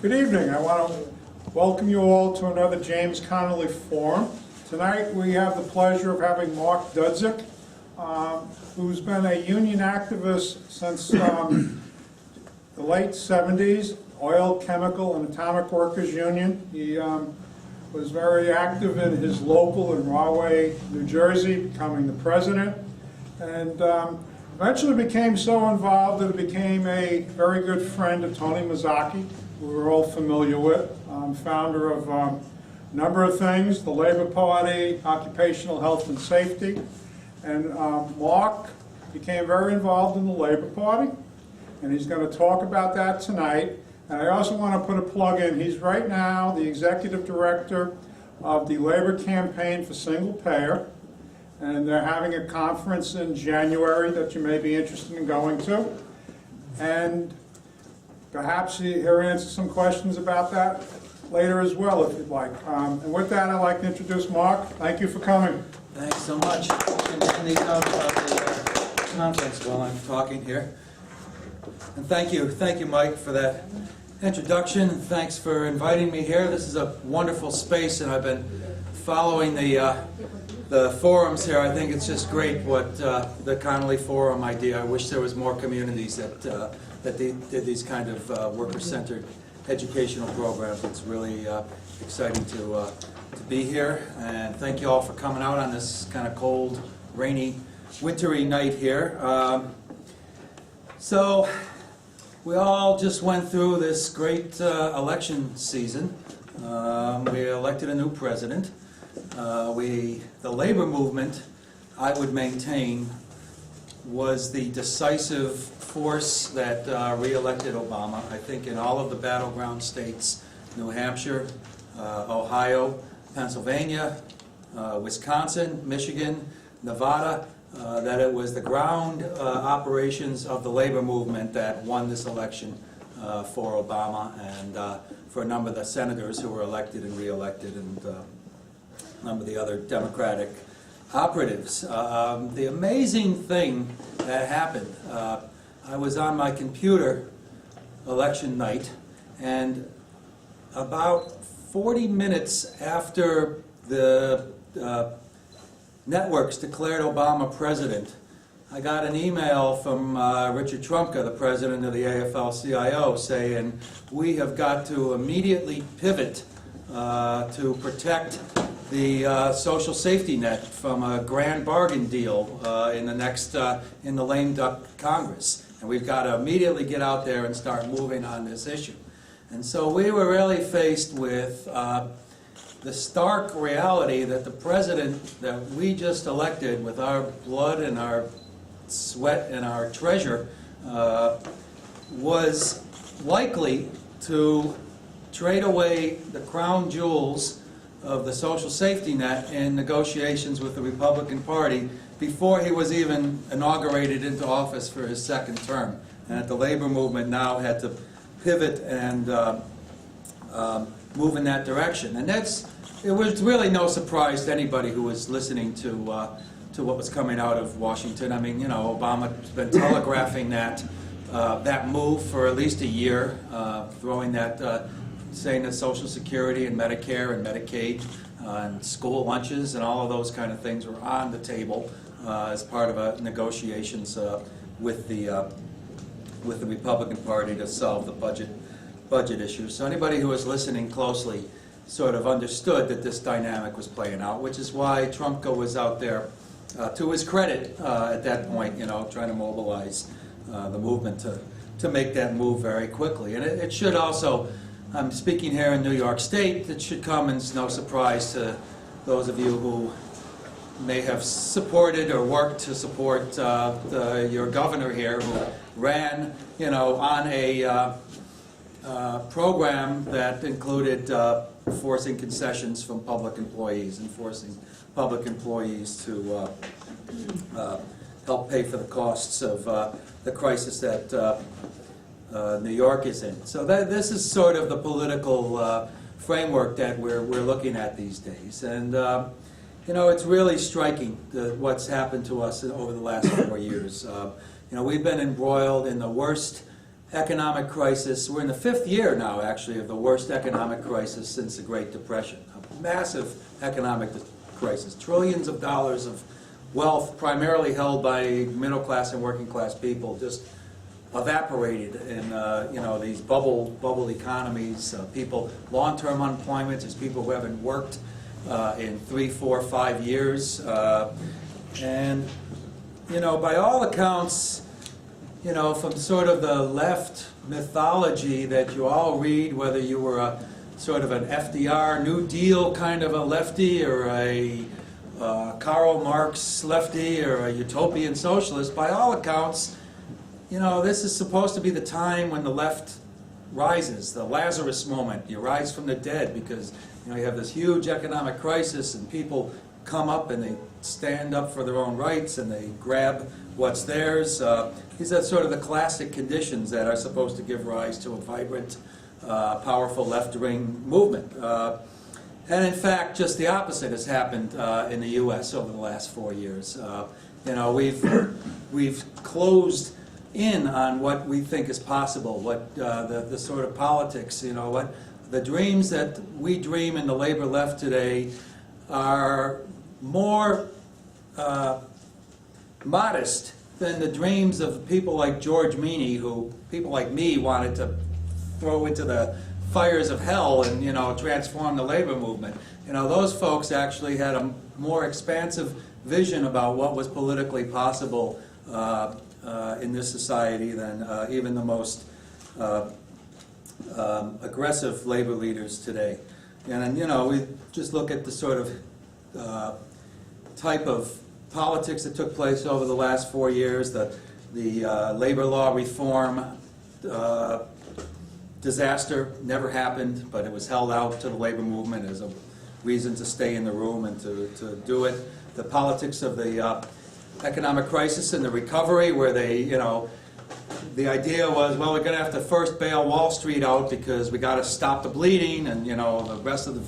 Good evening. I want to welcome you all to another James Connolly Forum. Tonight we have the pleasure of having Mark Dudzic, who's been a union activist since the late 70s, Oil, Chemical, and Atomic Workers Union. He was very active in his local in Rahway, New Jersey, becoming the president, and eventually became so involved that he became a very good friend of Tony Mazzocchi, who we're all familiar with, founder of a number of things, the Labor Party, occupational health and safety. And Mark became very involved in the Labor Party, and he's going to talk about that tonight. And I also want to put a plug in. He's right now the executive director of the Labor Campaign for Single Payer, and they're having a conference in January that you may be interested in going to. And perhaps he'll answer some questions about that later as well, if you'd like. And with that, I'd like to introduce Mark. Thank you for coming. Thanks so much. And these notes about the conference while I'm talking here. And thank you, Mike, for that introduction. Thanks for inviting me here. This is a wonderful space, and I've been following the forums here. I think it's just great what the Connolly Forum idea. I wish there was more communities that did these kind of worker-centered educational programs. It's really exciting to be here, and thank you all for coming out on this kind of cold, rainy, wintry night here. So we all just went through this great election season. We elected a new president. The labor movement, I would maintain, was the decisive force that re-elected Obama. I think in all of the battleground states, New Hampshire, Ohio, Pennsylvania, Wisconsin, Michigan, Nevada, that it was the ground operations of the labor movement that won this election for Obama and for a number of the senators who were elected and re-elected, and a number of the other Democratic operatives. The amazing thing that happened, I was on my computer election night, and about 40 minutes after the networks declared Obama president, I got an email from Richard Trumka, the president of the AFL-CIO, saying we have got to immediately pivot to protect the social safety net from a grand bargain deal in the lame duck Congress. And we've got to immediately get out there and start moving on this issue. And so we were really faced with the stark reality that the president that we just elected with our blood and our sweat and our treasure was likely to trade away the crown jewels of the social safety net in negotiations with the Republican Party before he was even inaugurated into office for his second term. And that the labor movement now had to pivot and move in that direction. And it was really no surprise to anybody who was listening to what was coming out of Washington. I mean, you know, Obama's been telegraphing that move for at least a year, throwing that, saying that Social Security and Medicare and Medicaid and school lunches and all of those kind of things were on the table as part of negotiations with the Republican Party to solve the budget issues. So anybody who was listening closely sort of understood that this dynamic was playing out, which is why Trumka was out there, to his credit, at that point, you know, trying to mobilize the movement to make that move very quickly. And it should also, I'm speaking here in New York State, it should come as no surprise to those of you who may have supported or worked to support your governor here, who ran, you know, on a program that included forcing concessions from public employees and forcing public employees to help pay for the costs of the crisis that New York is in. So this is sort of the political framework that we're looking at these days. And you know, it's really striking what's happened to us over the last 4 years. You know, we've been embroiled in the worst economic crisis. We're in the 5th year now, actually, of the worst economic crisis since the Great Depression. A massive economic crisis. Trillions of dollars of wealth, primarily held by middle-class and working-class people, just evaporated in these bubble economies. People, long-term unemployment is people who haven't worked in 3, 4, 5 years. And by all accounts, from sort of the left mythology that you all read, whether you were a sort of an FDR, New Deal kind of a lefty, or a Karl Marx lefty, or a utopian socialist, by all accounts, this is supposed to be the time when the left rises, the Lazarus moment. You rise from the dead because you have this huge economic crisis and people come up and they stand up for their own rights and they grab what's theirs. These are sort of the classic conditions that are supposed to give rise to a vibrant, powerful left-wing movement. And in fact, just the opposite has happened in the U.S. over the last 4 years. We've closed in on what we think is possible, what the sort of politics, what the dreams that we dream in the labor left today are more modest than the dreams of people like George Meany, who people like me wanted to throw into the fires of hell and transform the labor movement. Those folks actually had a more expansive vision about what was politically possible in this society than even the most aggressive labor leaders today. And we just look at the sort of type of politics that took place over the last 4 years, the labor law reform disaster never happened, but it was held out to the labor movement as a reason to stay in the room and to do it. The politics of the economic crisis and the recovery, where they, the idea was, well, we're going to have to first bail Wall Street out because we got to stop the bleeding, and the rest of the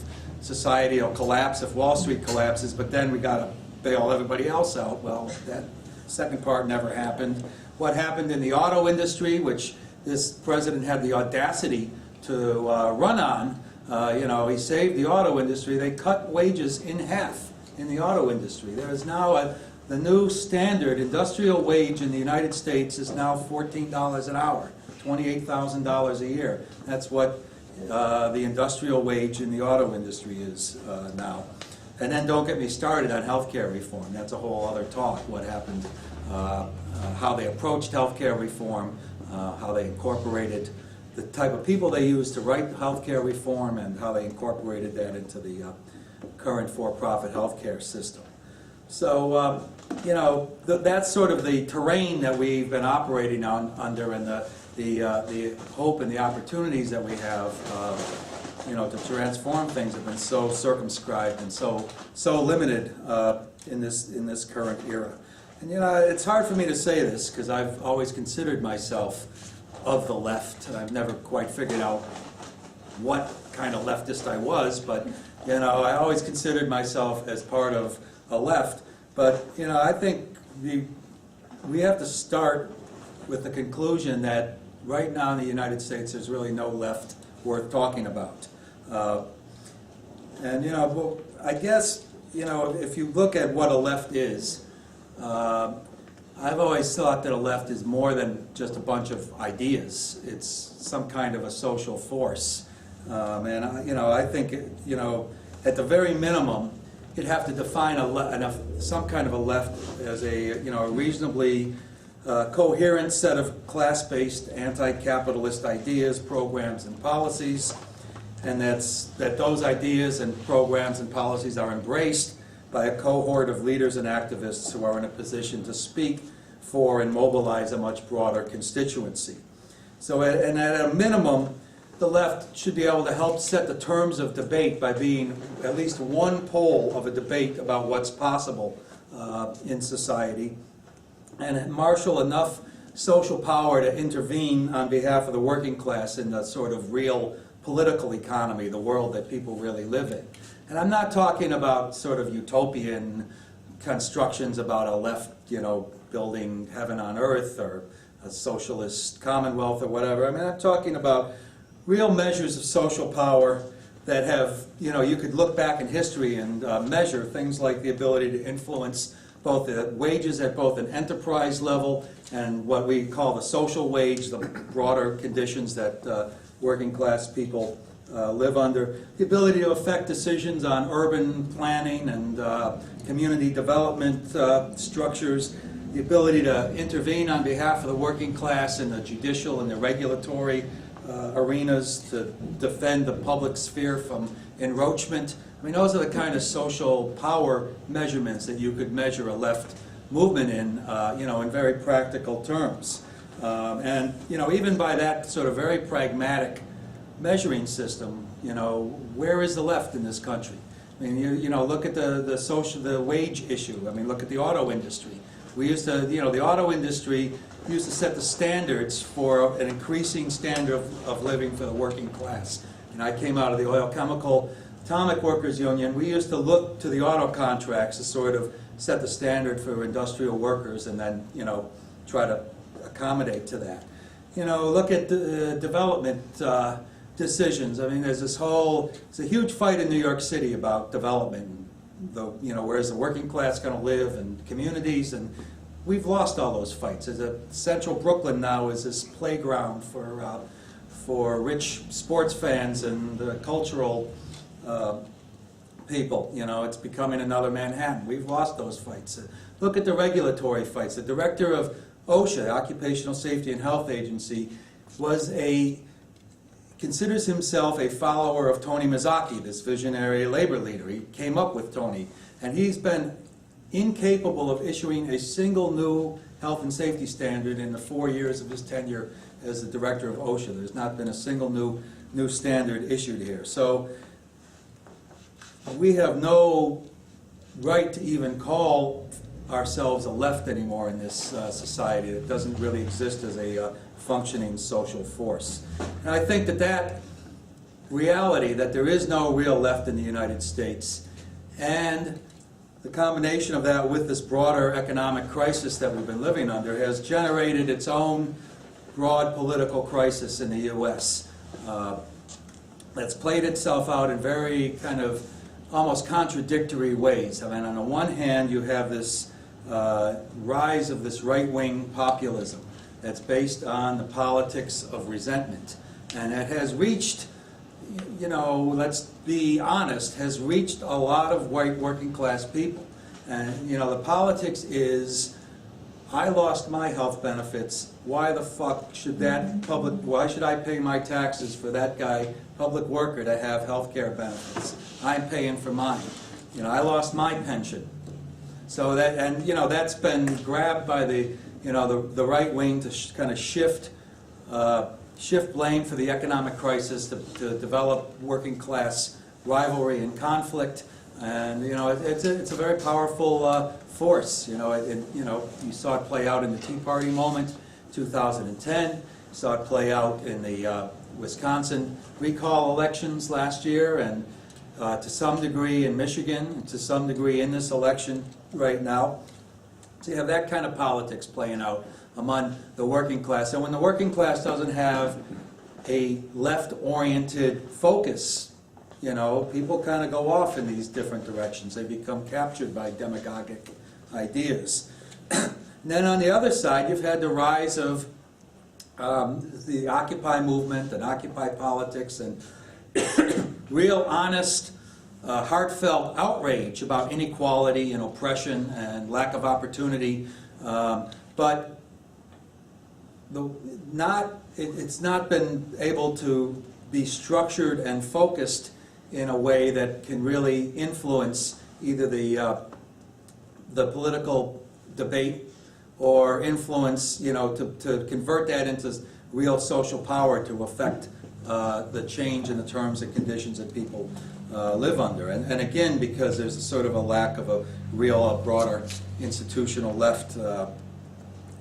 society will collapse if Wall Street collapses, but then we got to bail everybody else out. Well, that second part never happened. What happened in the auto industry, which this president had the audacity to run on, he saved the auto industry. They cut wages in half in the auto industry. There is now the new standard industrial wage in the United States is now $14 an hour, $28,000 a year. That's what the industrial wage in the auto industry is now. And then don't get me started on healthcare reform. That's a whole other talk, what happened, how they approached healthcare reform, how they incorporated the type of people they used to write healthcare reform, and how they incorporated that into the current for-profit healthcare system. So, that's sort of the terrain that we've been operating under, and the hope and the opportunities that we have, to transform things have been so circumscribed and so limited in this current era. And it's hard for me to say this because I've always considered myself of the left, and I've never quite figured out what kind of leftist I was, but I always considered myself as part of a left. But I think we have to start with the conclusion that right now in the United States there's really no left worth talking about. Well, I guess if you look at what a left is, I've always thought that a left is more than just a bunch of ideas. It's some kind of a social force, and I think at the very minimum, you'd have to define some kind of a left as a reasonably coherent set of class-based anti-capitalist ideas, programs, and policies, and that those ideas and programs and policies are embraced by a cohort of leaders and activists who are in a position to speak for and mobilize a much broader constituency. So, and at a minimum, the left should be able to help set the terms of debate by being at least one pole of a debate about what's possible in society, and marshal enough social power to intervene on behalf of the working class in the sort of real political economy, the world that people really live in. And I'm not talking about sort of utopian constructions about a left, building heaven on earth, or a socialist commonwealth or whatever. I mean, I'm talking about real measures of social power that have, you could look back in history and measure things like the ability to influence both the wages at both an enterprise level and what we call the social wage, the broader conditions that working class people live under, the ability to affect decisions on urban planning and community development structures, the ability to intervene on behalf of the working class in the judicial and the regulatory arenas to defend the public sphere from encroachment. I mean, those are the kind of social power measurements that you could measure a left movement in, in very practical terms. And, even by that sort of very pragmatic measuring system, where is the left in this country? I mean, look at the wage issue. I mean, look at the auto industry. We used to, the auto industry used to set the standards for an increasing standard of living for the working class. And I came out of the Oil Chemical Atomic Workers Union. We used to look to the auto contracts to sort of set the standard for industrial workers and then, try to accommodate to that. Look at the development decisions. I mean, there's it's a huge fight in New York City about development. Where's the working class going to live and communities, and we've lost all those fights. Central Brooklyn now is this playground for rich sports fans and cultural people. It's becoming another Manhattan. We've lost those fights. Look at the regulatory fights. The director of OSHA, Occupational Safety and Health Agency, considers himself a follower of Tony Mazzocchi, this visionary labor leader. He came up with Tony, and he's been incapable of issuing a single new health and safety standard in the 4 years of his tenure as the director of OSHA. There's not been a single new standard issued here. So we have no right to even call ourselves a left anymore in this society. It doesn't really exist as a functioning social force. And I think that reality, that there is no real left in the United States, and the combination of that with this broader economic crisis that we've been living under has generated its own broad political crisis in the U.S. That's played itself out in very kind of almost contradictory ways. I mean, on the one hand, you have this rise of this right-wing populism that's based on the politics of resentment. And it has reached, let's be honest, has reached a lot of white working class people. And, the politics is, I lost my health benefits, why the fuck should why should I pay my taxes for that guy, public worker, to have health care benefits? I'm paying for mine. I lost my pension. So that's been grabbed by the right wing to kind of shift blame for the economic crisis, to develop working class rivalry and conflict, and it's a very powerful force. You saw it play out in the Tea Party moment, 2010. You saw it play out in the Wisconsin recall elections last year, and to some degree in Michigan, and to some degree in this election right now. So you have that kind of politics playing out among the working class. And when the working class doesn't have a left-oriented focus, people kind of go off in these different directions. They become captured by demagogic ideas. And then on the other side, you've had the rise of the Occupy movement and Occupy politics and real honest, heartfelt outrage about inequality and oppression and lack of opportunity, but it's not been able to be structured and focused in a way that can really influence either the political debate or influence, to convert that into real social power to affect the change in the terms and conditions that people live under. And again, because there's a sort of a lack of a real broader institutional left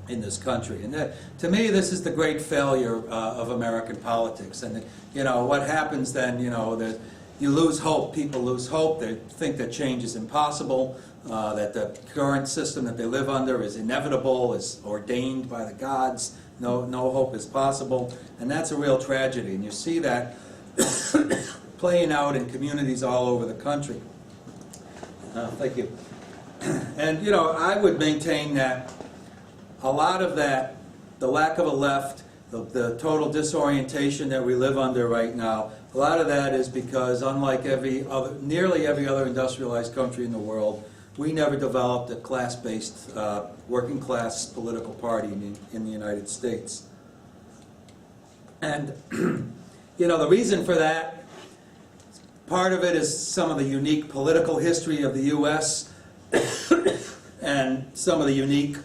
in this country. And to me, this is the great failure of American politics. And what happens then, that you lose hope. People lose hope. They think that change is impossible, that the current system that they live under is inevitable, is ordained by the gods, no hope is possible, and that's a real tragedy. And you see that playing out in communities all over the country. Thank you. And you know, I would maintain that a lot of that, the lack of a left, the total disorientation that we live under right now, a lot of that is because, unlike nearly every other industrialized country in the world, we never developed a class-based, working class political party in the United States. And you know, the reason for that, part of it is some of the unique political history of the U.S. and some of the unique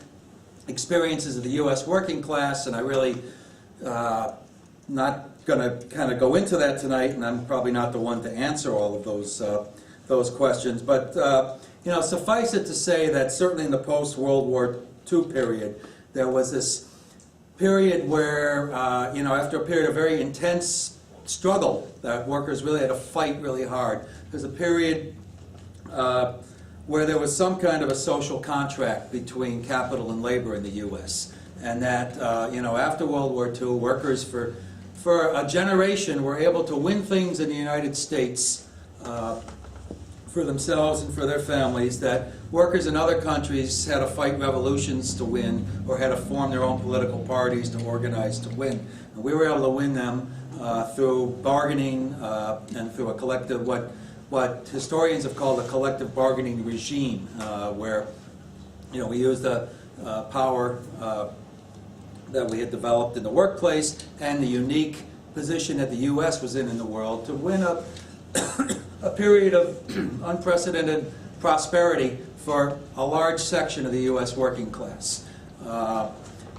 experiences of the U.S. working class, and I really not going to kind of go into that tonight, and I'm probably not the one to answer all of those questions. But you know, suffice it to say that certainly in the post-World War II period, there was this period where, you know, after a period of very intense struggle that workers really had to fight really hard, there's a period where there was some kind of a social contract between capital and labor in the U.S. And that, you know, after World War II, workers for a generation were able to win things in the United States for themselves and for their families that workers in other countries had to fight revolutions to win, or had to form their own political parties to organize to win. And we were able to win them through bargaining and through a collective, what historians have called a collective bargaining regime, where, you know, we used the power that we had developed in the workplace and the unique position that the U.S. was in the world to win a period of unprecedented prosperity for a large section of the U.S. working class.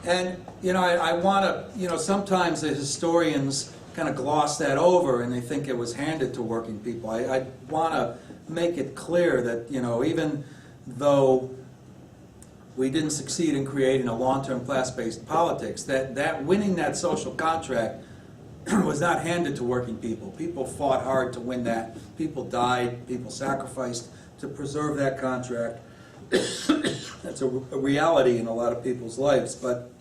And, you know, I want to, you know, sometimes the historians kind of gloss that over and they think it was handed to working people. I want to make it clear that, you know, even though we didn't succeed in creating a long-term class-based politics, that winning that social contract was not handed to working people. People fought hard to win that. People died, people sacrificed to preserve that contract. That's a reality in a lot of people's lives. But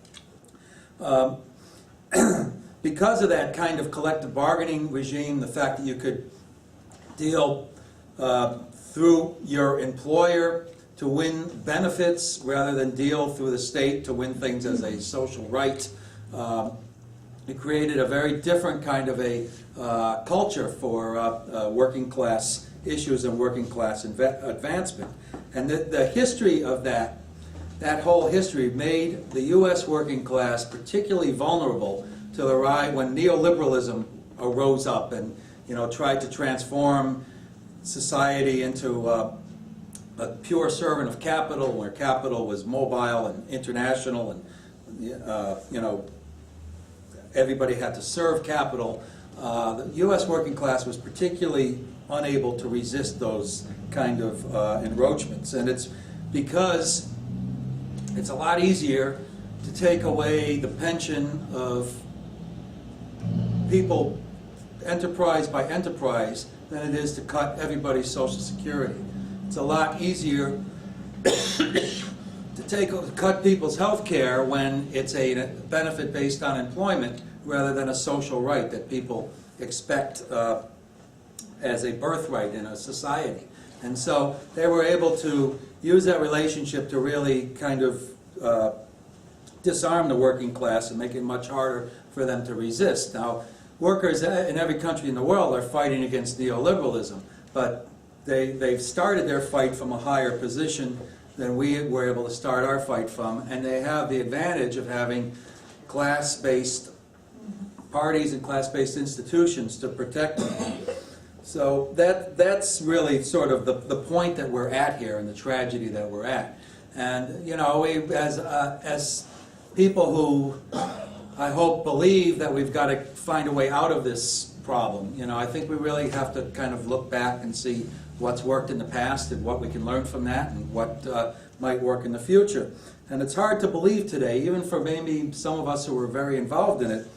because of that kind of collective bargaining regime, the fact that you could deal through your employer to win benefits rather than deal through the state to win things as a social right, it created a very different kind of a culture for working class issues and working class advancement. And the history of that whole history made the U.S. working class particularly vulnerable to the rise when neoliberalism arose up and, you know, tried to transform society into a pure servant of capital, where capital was mobile and international, and you know, everybody had to serve capital. The U.S. working class was particularly unable to resist those kind of encroachments, and it's because it's a lot easier to take away the pension of people, enterprise by enterprise, than it is to cut everybody's Social Security. It's a lot easier to cut people's health care when it's a benefit based on employment rather than a social right that people expect as a birthright in a society. And so they were able to use that relationship to really kind of disarm the working class and make it much harder for them to resist. Now, workers in every country in the world are fighting against neoliberalism, but they've started their fight from a higher position than we were able to start our fight from, and they have the advantage of having class-based parties and class-based institutions to protect them. So that's really sort of the point that we're at here and the tragedy that we're at. And, you know, we, as people who I hope believe that we've got to find a way out of this problem, you know, I think we really have to kind of look back and see what's worked in the past and what we can learn from that and what might work in the future. And it's hard to believe today, even for maybe some of us who were very involved in it,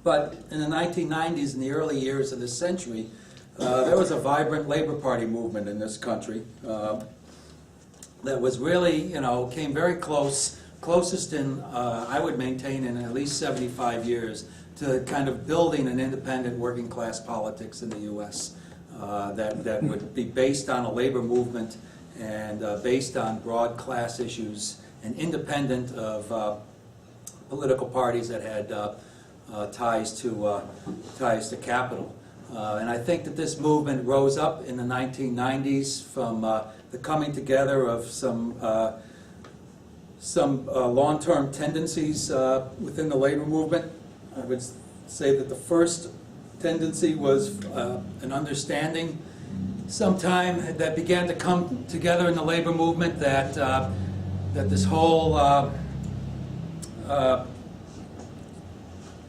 but in the 1990s and the early years of this century, there was a vibrant Labor Party movement in this country that was really, you know, came very close closest in, I would maintain, in at least 75 years to kind of building an independent working class politics in the U.S. That would be based on a labor movement and based on broad class issues and independent of political parties that had ties to capital. And I think that this movement rose up in the 1990s from the coming together of some long-term tendencies within the labor movement. I would say that the first tendency was an understanding sometime that began to come together in the labor movement that that this whole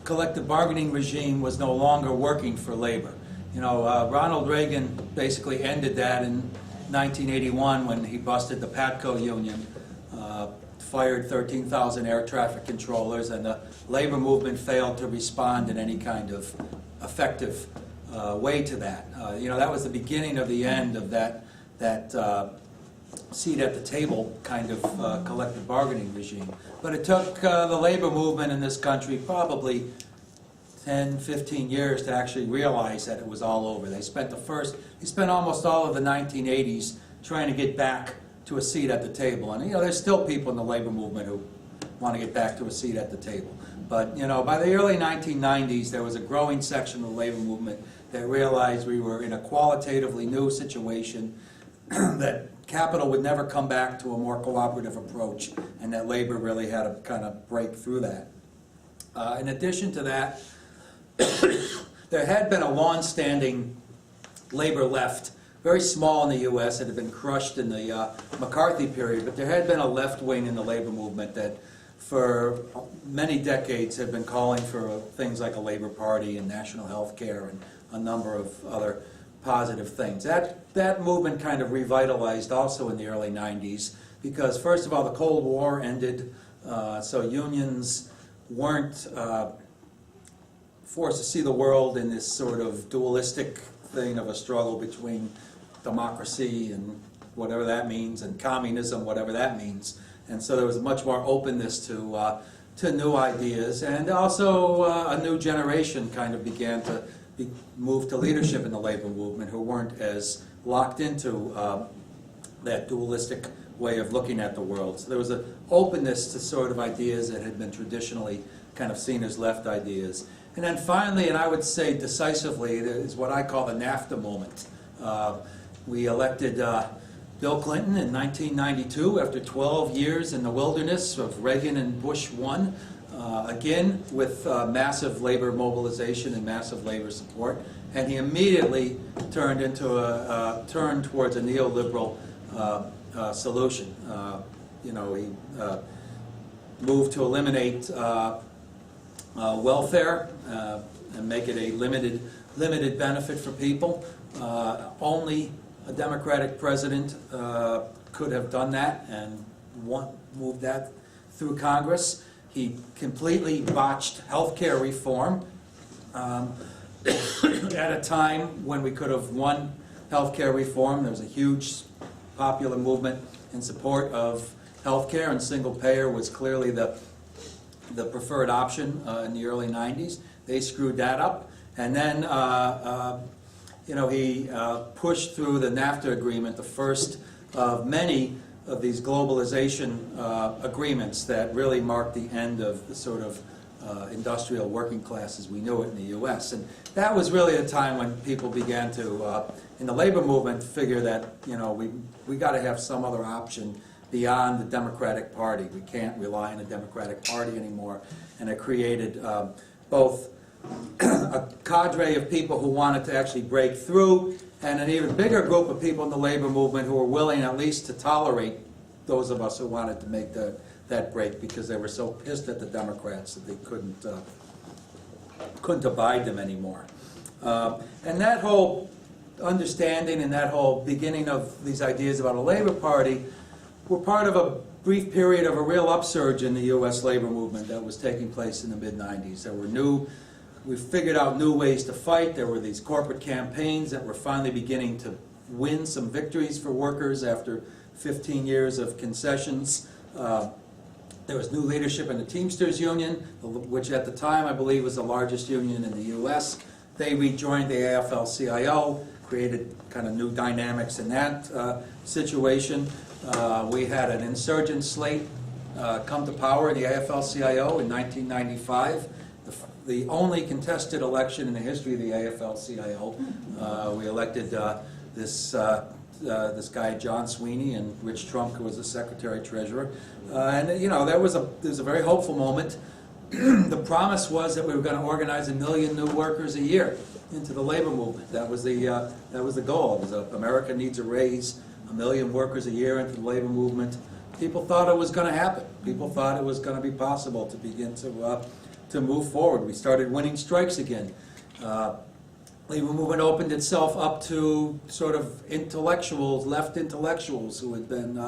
collective bargaining regime was no longer working for labor. You know, Ronald Reagan basically ended that in 1981 when he busted the PATCO union, fired 13,000 air traffic controllers, and the labor movement failed to respond in any kind of effective way to that. You know, that was the beginning of the end of that seat at the table kind of collective bargaining regime. But it took the labor movement in this country probably 10, 15 years to actually realize that it was all over. They spent almost all of the 1980s trying to get back to a seat at the table. And, you know, there's still people in the labor movement who want to get back to a seat at the table. But, you know, by the early 1990s, there was a growing section of the labor movement that realized we were in a qualitatively new situation, that capital would never come back to a more cooperative approach, and that labor really had to kind of break through that. In addition to that, there had been a long-standing labor left, very small in the U.S. It had been crushed in the McCarthy period, but there had been a left wing in the labor movement that for many decades had been calling for things like a labor party and national health care and a number of other positive things. That movement kind of revitalized also in the early 90s because, first of all, the Cold War ended, so unions weren't forced to see the world in this sort of dualistic thing of a struggle between democracy and whatever that means and communism, whatever that means. And so there was much more openness to new ideas, and also a new generation kind of began to move to leadership in the labor movement who weren't as locked into that dualistic way of looking at the world. So there was an openness to sort of ideas that had been traditionally kind of seen as left ideas. And then finally, and I would say decisively, is what I call the NAFTA moment. We elected Bill Clinton in 1992 after 12 years in the wilderness of Reagan and Bush 1, again with massive labor mobilization and massive labor support. And he immediately turned towards a neoliberal solution. You know, he moved to eliminate welfare and make it a limited benefit for people. Only a Democratic president could have done that and moved that through Congress. He completely botched health care reform at a time when we could have won health care reform. There was a huge popular movement in support of health care, and single payer was clearly the preferred option in the early 90s. They screwed that up. And then you know, he pushed through the NAFTA agreement, the first of many of these globalization agreements that really marked the end of the sort of industrial working class as we knew it in the U.S. And that was really a time when people began to, in the labor movement, figure that, you know, we got to have some other option beyond the Democratic Party. We can't rely on the Democratic Party anymore. And it created both a cadre of people who wanted to actually break through, and an even bigger group of people in the labor movement who were willing at least to tolerate those of us who wanted to make that break, because they were so pissed at the Democrats that they couldn't abide them anymore. And that whole understanding and that whole beginning of these ideas about a labor party were part of a brief period of a real upsurge in the U.S. labor movement that was taking place in the mid-90s. We figured out new ways to fight. There were these corporate campaigns that were finally beginning to win some victories for workers after 15 years of concessions. There was new leadership in the Teamsters Union, which at the time I believe was the largest union in the U.S. They rejoined the AFL-CIO, created kind of new dynamics in that situation. We had an insurgent slate come to power in the AFL-CIO in 1995. The only contested election in the history of the AFL-CIO. We elected this guy John Sweeney, and Rich Trump, who was the secretary-treasurer. And you know, there was a very hopeful moment. The promise was that we were going to organize 1 million new workers a year into the labor movement. That was the goal. It was America needs a raise, 1 million workers a year into the labor movement. People thought it was going to happen. People thought it was going to be possible to begin to move forward. We started winning strikes again. Labor movement opened itself up to sort of intellectuals, left intellectuals who had been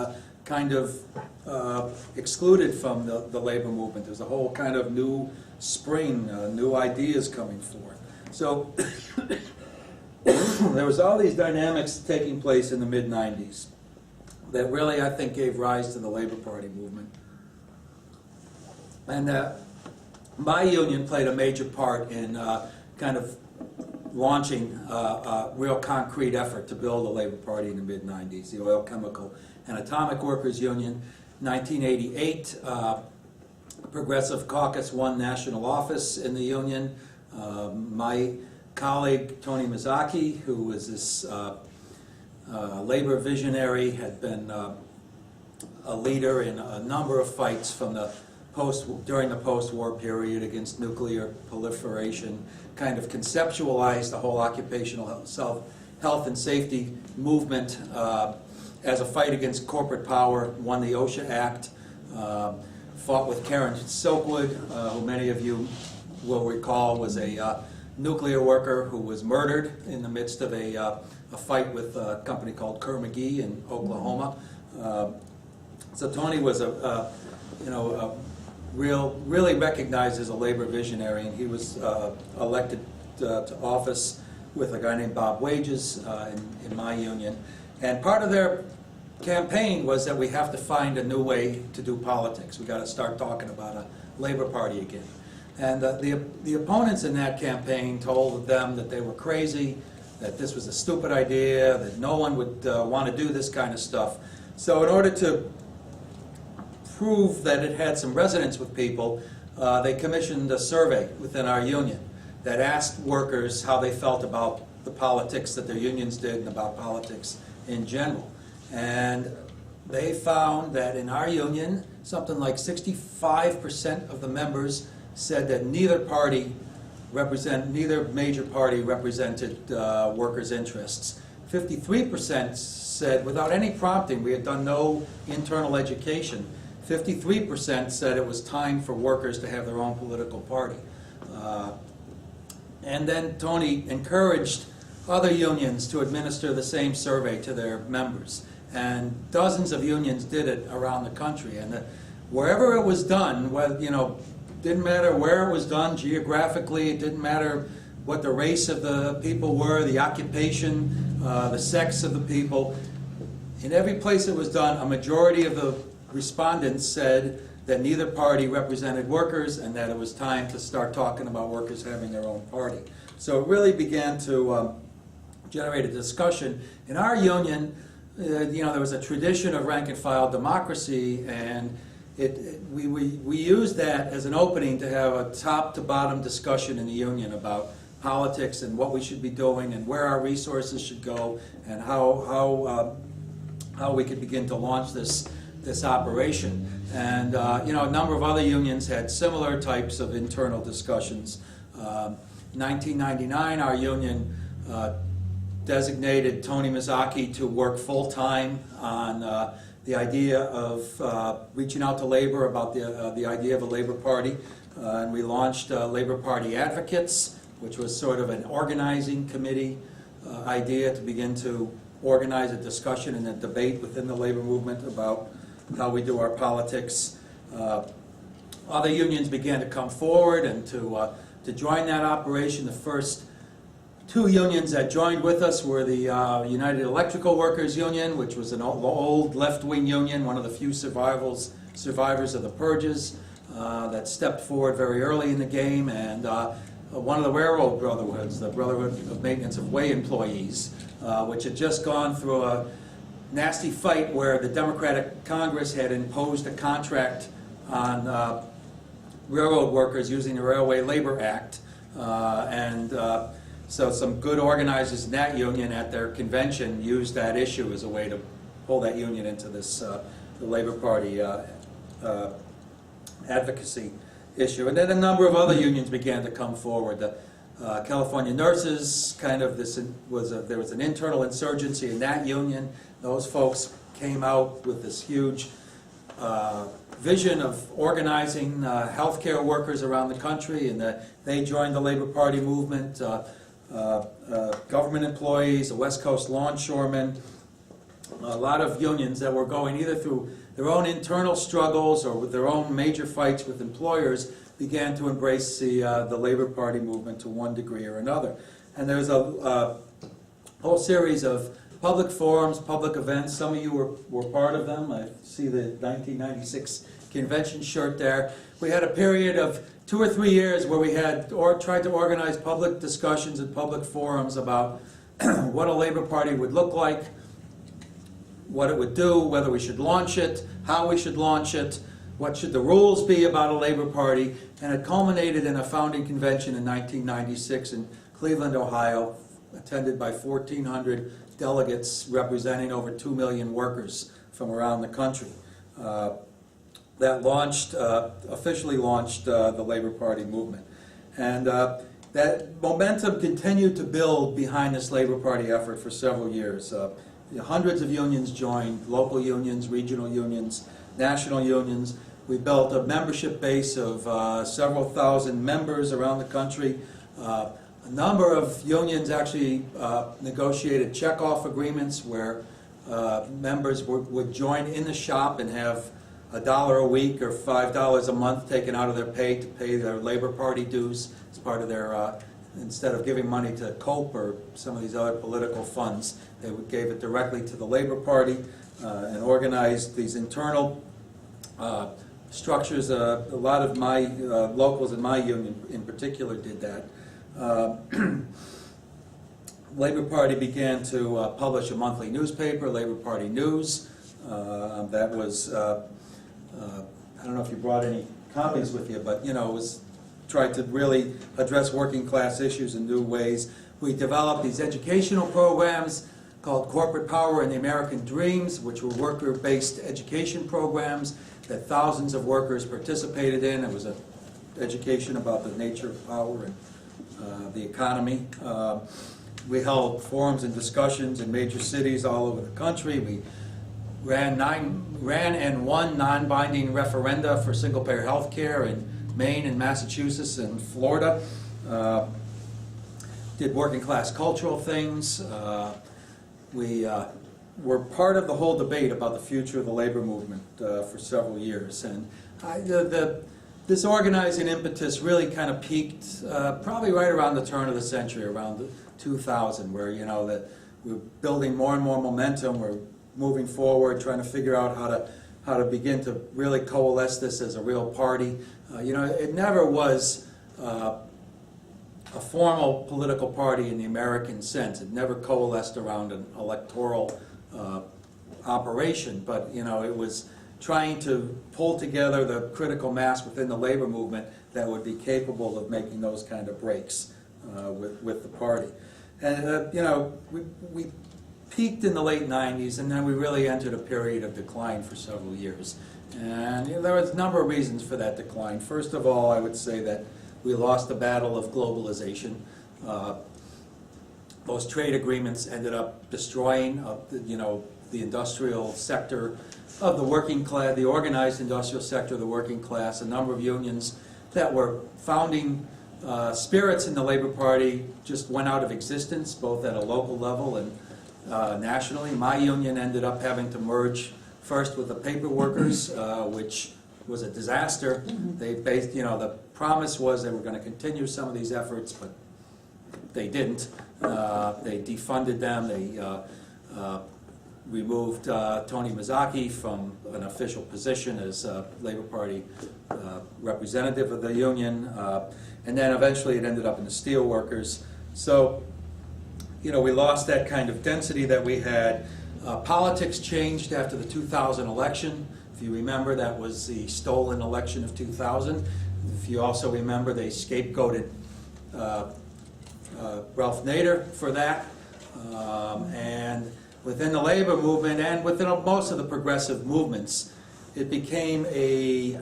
kind of excluded from the labor movement. There's a whole kind of new spring, new ideas coming forth. So there was all these dynamics taking place in the mid-90s that really, I think, gave rise to the Labor Party movement. And my union played a major part in kind of launching a real concrete effort to build a Labor Party in the mid-90s, the Oil, Chemical, and Atomic Workers Union. 1988, Progressive Caucus won national office in the union. My colleague, Tony Mazzocchi, who was this labor visionary, had been a leader in a number of fights from during the post-war period against nuclear proliferation, kind of conceptualized the whole occupational health and safety movement as a fight against corporate power, won the OSHA Act, fought with Karen Silkwood, who many of you will recall was a nuclear worker who was murdered in the midst of a fight with a company called Kerr-McGee in Oklahoma. So Tony was really recognized as a labor visionary, and he was elected to office with a guy named Bob Wages in my union. And part of their campaign was that we have to find a new way to do politics. We got to start talking about a labor party again. And the opponents in that campaign told them that they were crazy, that this was a stupid idea, that no one would want to do this kind of stuff. So in order to prove that it had some resonance with people, they commissioned a survey within our union that asked workers how they felt about the politics that their unions did and about politics in general. And they found that in our union, something like 65% of the members said that neither major party represented workers' interests. 53% said, without any prompting, we had done no internal education, 53% said it was time for workers to have their own political party. And then Tony encouraged other unions to administer the same survey to their members. And dozens of unions did it around the country. And wherever it was done, didn't matter where it was done geographically, it didn't matter what the race of the people were, the occupation, the sex of the people. In every place it was done, a majority of the respondents said that neither party represented workers and that it was time to start talking about workers having their own party. So it really began to generate a discussion. In our union, there was a tradition of rank and file democracy, and we used that as an opening to have a top to bottom discussion in the union about politics and what we should be doing and where our resources should go and how we could begin to launch this operation. And a number of other unions had similar types of internal discussions. In 1999, our union designated Tony Mazzocchi to work full-time on the idea of reaching out to labor about the idea of a labor party. And we launched Labor Party Advocates, which was sort of an organizing committee idea to begin to organize a discussion and a debate within the labor movement about how we do our politics. Other unions began to come forward and to join that operation. The first two unions that joined with us were the United Electrical Workers Union, which was an old left-wing union, one of the few survivals survivors of the purges that stepped forward very early in the game, and one of the railroad brotherhoods, the Brotherhood of Maintenance of Way Employees, which had just gone through a nasty fight where the Democratic Congress had imposed a contract on railroad workers using the Railway Labor Act, so some good organizers in that union at their convention used that issue as a way to pull that union into this the Labor Party advocacy issue. And then a number of other unions began to come forward. The California nurses, there was an internal insurgency in that union. Those folks came out with this huge vision of organizing healthcare workers around the country, and they joined the Labor Party movement. Government employees, the West Coast longshoremen, a lot of unions that were going either through their own internal struggles or with their own major fights with employers began to embrace the Labor Party movement to one degree or another. And there's a whole series of public forums, public events. Some of you were part of them. I see the 1996 convention shirt there. We had a period of 2 or 3 years where we had tried to organize public discussions and public forums about what a Labor Party would look like, what it would do, whether we should launch it, how we should launch it, what should the rules be about a Labor Party, and it culminated in a founding convention in 1996 in Cleveland, Ohio, attended by 1,400 delegates representing over 2 million workers from around the country. That officially launched the Labor Party movement. And that momentum continued to build behind this Labor Party effort for several years. Hundreds of unions joined, local unions, regional unions, national unions. We built a membership base of several thousand members around the country. A number of unions actually negotiated check-off agreements where members would join in the shop and have $1 a week or $5 a month taken out of their pay to pay their Labor Party dues as part of their, instead of giving money to COPE or some of these other political funds, they gave it directly to the Labor Party and organized these internal structures. A lot of my locals in my union in particular did that. Labor Party began to publish a monthly newspaper, Labor Party News. That was, I don't know if you brought any copies with you, but it was tried to really address working class issues in new ways. We developed these educational programs called Corporate Power and the American Dreams, which were worker-based education programs that thousands of workers participated in. It was an education about the nature of power and the economy. We held forums and discussions in major cities all over the country. We ran and won non-binding referenda for single-payer health care in Maine and Massachusetts and Florida. Did working-class cultural things. We were part of the whole debate about the future of the labor movement for several years. And this organizing impetus really kind of peaked probably right around the turn of the century, around 2000, where that we're building more and more momentum. We're moving forward, trying to figure out how to begin to really coalesce this as a real party. It never was a formal political party in the American sense. It never coalesced around an electoral operation, but it was trying to pull together the critical mass within the labor movement that would be capable of making those kind of breaks with the party. And we peaked in the late 90s, and then we really entered a period of decline for several years. And there was a number of reasons for that decline. First of all, I would say that we lost the battle of globalization. Those trade agreements ended up destroying the industrial sector of the working class, the organized industrial sector of the working class. A number of unions that were founding spirits in the Labor Party just went out of existence, both at a local level and nationally. My union ended up having to merge first with the paper workers, which was a disaster. They based, the promise was they were going to continue some of these efforts, but they didn't. They defunded them. They removed Tony Mazzocchi from an official position as Labor Party representative of the union, and then eventually it ended up in the Steelworkers. So, you know, we lost that kind of density that we had. Politics changed after the 2000 election. If you remember, that was the stolen election of 2000. If you also remember, they scapegoated Ralph Nader for that. And within the labor movement and within most of the progressive movements, it became a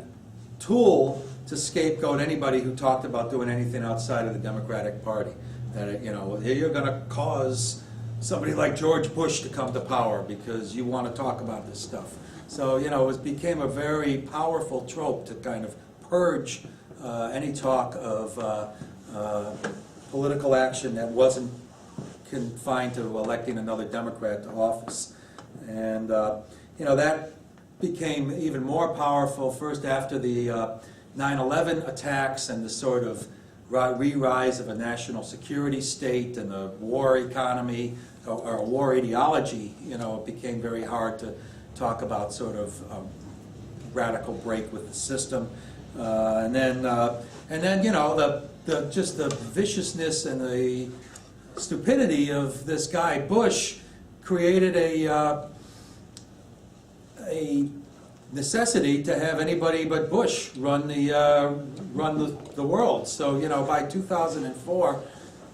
tool to scapegoat anybody who talked about doing anything outside of the Democratic Party. That, you know, here you're going to cause somebody like George Bush to come to power because you want to talk about this stuff. So, you know, it became a very powerful trope to kind of purge any talk of political action that wasn't confined to electing another Democrat to office. And, you know, that became even more powerful first after the 9/11 attacks and the sort of re-rise of a national security state and the war economy or war ideology. You know, it became very hard to talk about sort of radical break with the system. And then, you know, just the viciousness and the stupidity of this guy Bush created a necessity to have anybody but Bush run the world. So, you know, by 2004,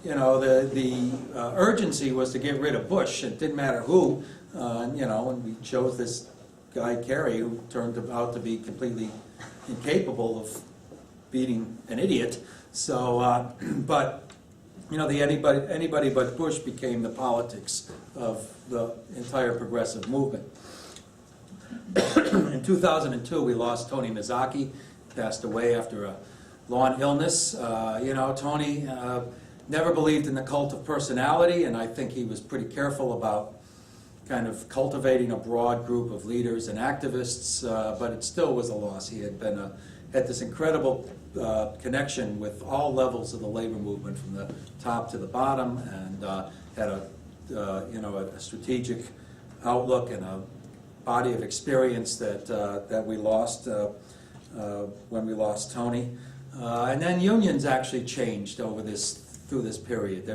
you know, the urgency was to get rid of Bush. It didn't matter who, you know, and we chose this guy Kerry, who turned out to be completely incapable of beating an idiot. So, but you know, anybody but Bush became the politics of the entire progressive movement. In 2002, we lost Tony Mazzocchi, passed away after a long illness. You know, Tony never believed in the cult of personality, and I think he was pretty careful about kind of cultivating a broad group of leaders and activists, but it still was a loss. He had been had this incredible connection with all levels of the labor movement, from the top to the bottom, and had a you know, a strategic outlook and a body of experience that we lost when we lost Tony. And then unions actually changed through this period.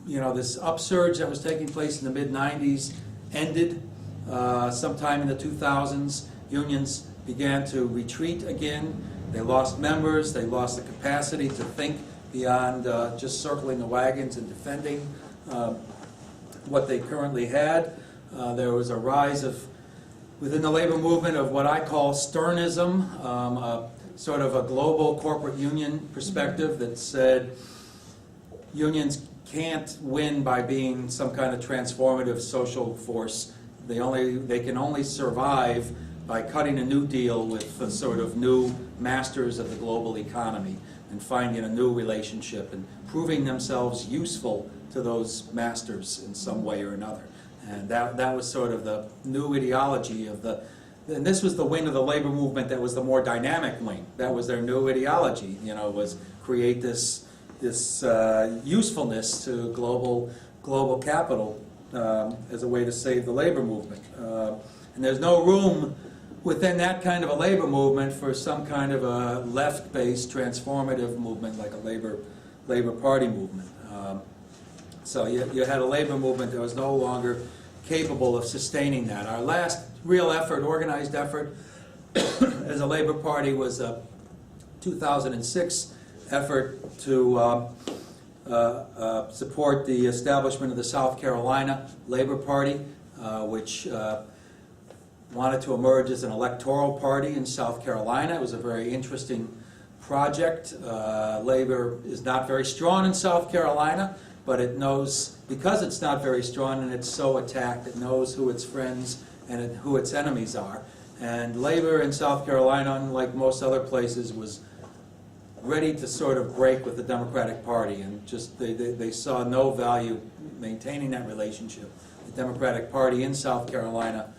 You know, this upsurge that was taking place in the mid-90s ended sometime in the 2000s. Unions began to retreat again. They lost members. They lost the capacity to think beyond just circling the wagons and defending what they currently had. There was a rise within the labor movement of what I call Sternism, sort of a global corporate union perspective that said unions can't win by being some kind of transformative social force. They can only survive by cutting a new deal with the sort of new masters of the global economy and finding a new relationship and proving themselves useful to those masters in some way or another. And that was sort of the new ideology of and this was the wing of the labor movement that was the more dynamic wing. That was their new ideology, you know, was create this usefulness to global capital as a way to save the labor movement. And there's no room within that kind of a labor movement for some kind of a left-based transformative movement like a labor party movement. So you had a labor movement that was no longer capable of sustaining that. Our last real effort, organized effort, as a labor party was a 2006 effort to support the establishment of the South Carolina Labor Party, which wanted to emerge as an electoral party in South Carolina. It was a very interesting project. Labor is not very strong in South Carolina, but it knows, because it's not very strong and it's so attacked, it knows who its friends and who its enemies are. And labor in South Carolina, unlike most other places, was ready to sort of break with the Democratic Party, and just they saw no value maintaining that relationship. The Democratic Party in South Carolina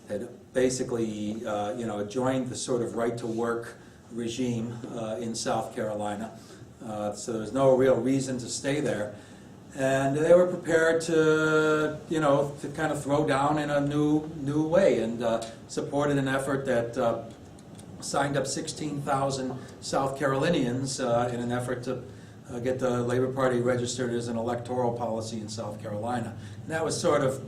had basically you know, joined the sort of right-to-work regime in South Carolina. So there's no real reason to stay there. And they were prepared to, to kind of throw down in a new way, and supported an effort that signed up 16,000 South Carolinians in an effort to get the Labor Party registered as an electoral policy in South Carolina. And that was sort of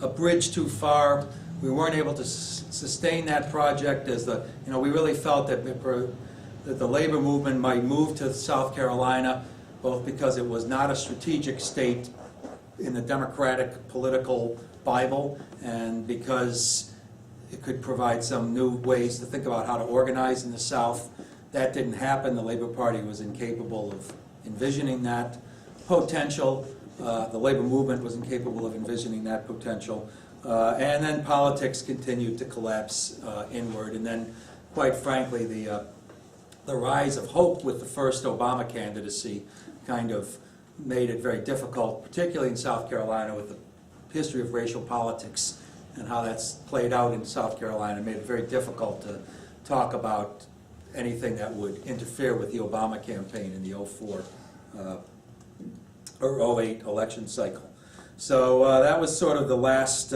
a bridge too far. We weren't able to sustain that project as we really felt that the labor movement might move to South Carolina, both because it was not a strategic state in the Democratic political Bible, and because it could provide some new ways to think about how to organize in the South. That didn't happen. The Labor Party was incapable of envisioning that potential. The labor movement was incapable of envisioning that potential. And then politics continued to collapse inward. And then, quite frankly, the rise of hope with the first Obama candidacy kind of made it very difficult, particularly in South Carolina with the history of racial politics and how that's played out in South Carolina. It made it very difficult to talk about anything that would interfere with the Obama campaign in the 04 or 08 election cycle. So that was sort of the last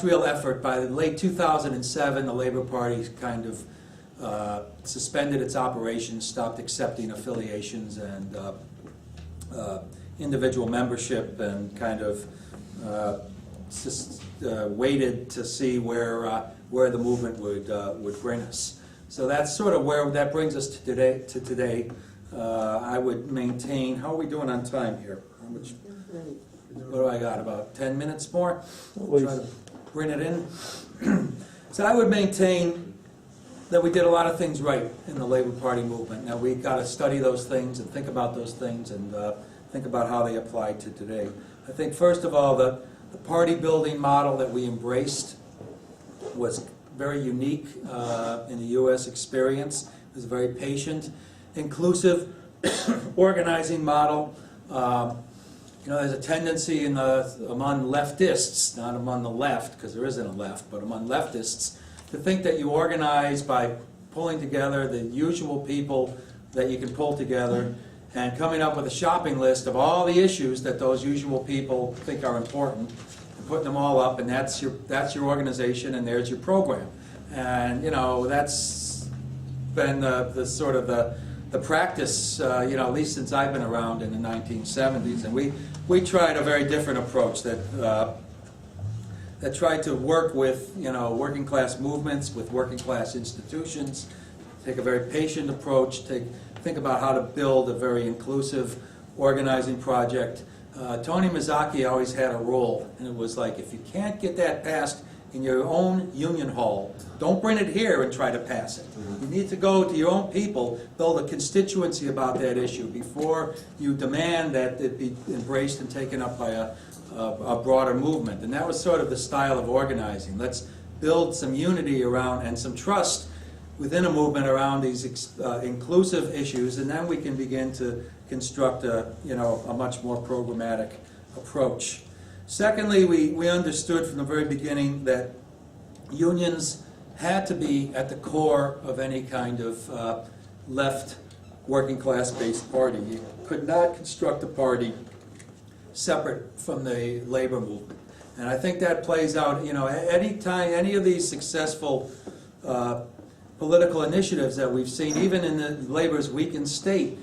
real effort. By the late 2007, the Labor Party kind of suspended its operations, stopped accepting affiliations and individual membership, and kind of waited to see where the movement would bring us. So that's sort of where that brings us to today. I would maintain. How are we doing on time here? How much? What do I got? About 10 minutes more? Try to bring it in. So I would maintain that we did a lot of things right in the Labor Party movement. Now we've got to study those things and think about those things and think about how they apply to today. I think first of all, the party building model that we embraced was very unique in the U.S. experience. It was a very patient, inclusive organizing model. There's a tendency among leftists, not among the left, because there isn't a left, but among leftists, to think that you organize by pulling together the usual people that you can pull together and coming up with a shopping list of all the issues that those usual people think are important, and putting them all up, and that's your organization, and there's your program. And that's been the sort of the practice, at least since I've been around in the 1970s, and we tried a very different approach that tried to work with working class movements, with working class institutions, take a very patient approach, think about how to build a very inclusive organizing project. Tony Mazzocchi always had a rule, and it was like, if you can't get that passed in your own union hall, don't bring it here and try to pass it. You need to go to your own people, build a constituency about that issue before you demand that it be embraced and taken up by a broader movement. And that was sort of the style of organizing. Let's build some unity around and some trust within a movement around these inclusive issues, and then we can begin to construct a much more programmatic approach. Secondly, we understood from the very beginning that unions had to be at the core of any kind of left working class based party. You could not construct a party separate from the labor movement. And I think that plays out, any of these successful political initiatives that we've seen, even in the labor's weakened state,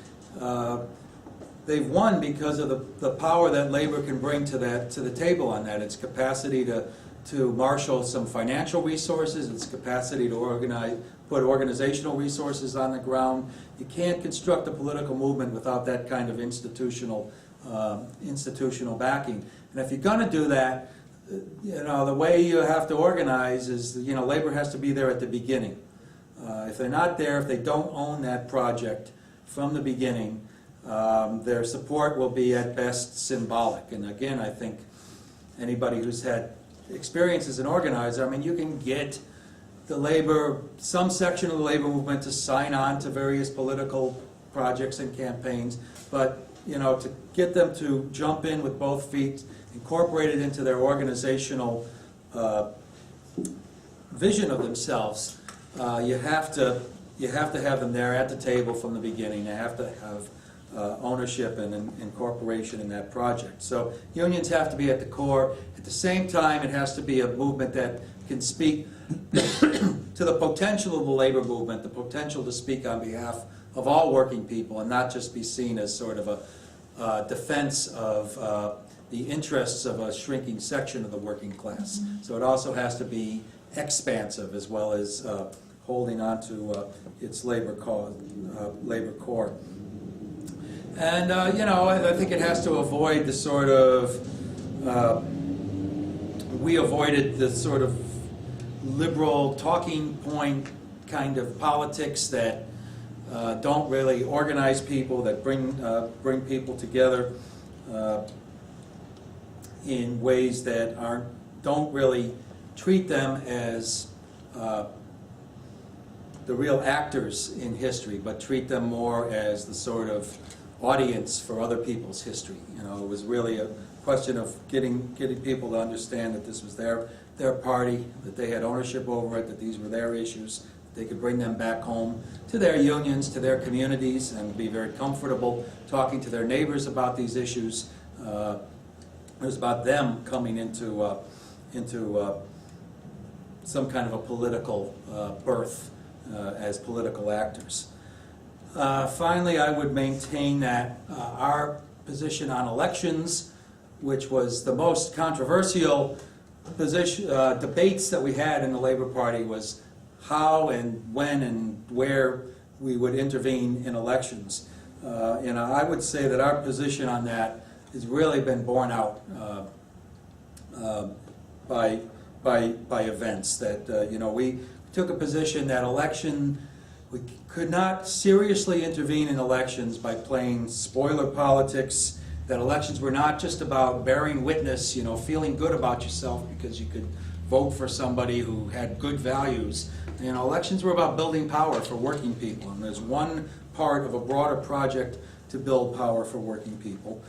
they've won because of the power that labor can bring to the table on that. Its capacity to marshal some financial resources, its capacity to put organizational resources on the ground. You can't construct a political movement without that kind of institutional backing. And if you're going to do that, the way you have to organize is, labor has to be there at the beginning. If they're not there, if they don't own that project from the beginning, their support will be at best symbolic. And again, I think anybody who's had experience as an organizer, you can get some section of the labor movement to sign on to various political projects and campaigns, but to get them to jump in with both feet, incorporate it into their organizational vision of themselves, you have to have them there at the table from the beginning. They have to have ownership and incorporation in that project. So unions have to be at the core. At the same time, it has to be a movement that can speak to the potential of the labor movement, the potential to speak on behalf of all working people and not just be seen as sort of a defense of the interests of a shrinking section of the working class. So it also has to be expansive as well as holding on to its labor core. And, you know, I think it has to avoid the sort of, we avoided the sort of liberal talking point kind of politics that don't really organize people, that bring people together in ways that don't really treat them as the real actors in history, but treat them more as the sort of audience for other people's history. You know, it was really a question of getting people to understand that this was their party, that they had ownership over it, that these were their issues. They could bring them back home to their unions, to their communities, and be very comfortable talking to their neighbors about these issues. It was about them coming into some kind of a political birth as political actors. Finally, I would maintain that our position on elections, which was the most controversial debates that we had in the Labor Party, was how and when and where we would intervene in elections. And I would say that our position on that has really been borne out by events. That you know, we took a position that we could not seriously intervene in elections by playing spoiler politics. That elections were not just about bearing witness, you know, feeling good about yourself because you could vote for somebody who had good values. You know, elections were about building power for working people, and there's one part of a broader project to build power for working people.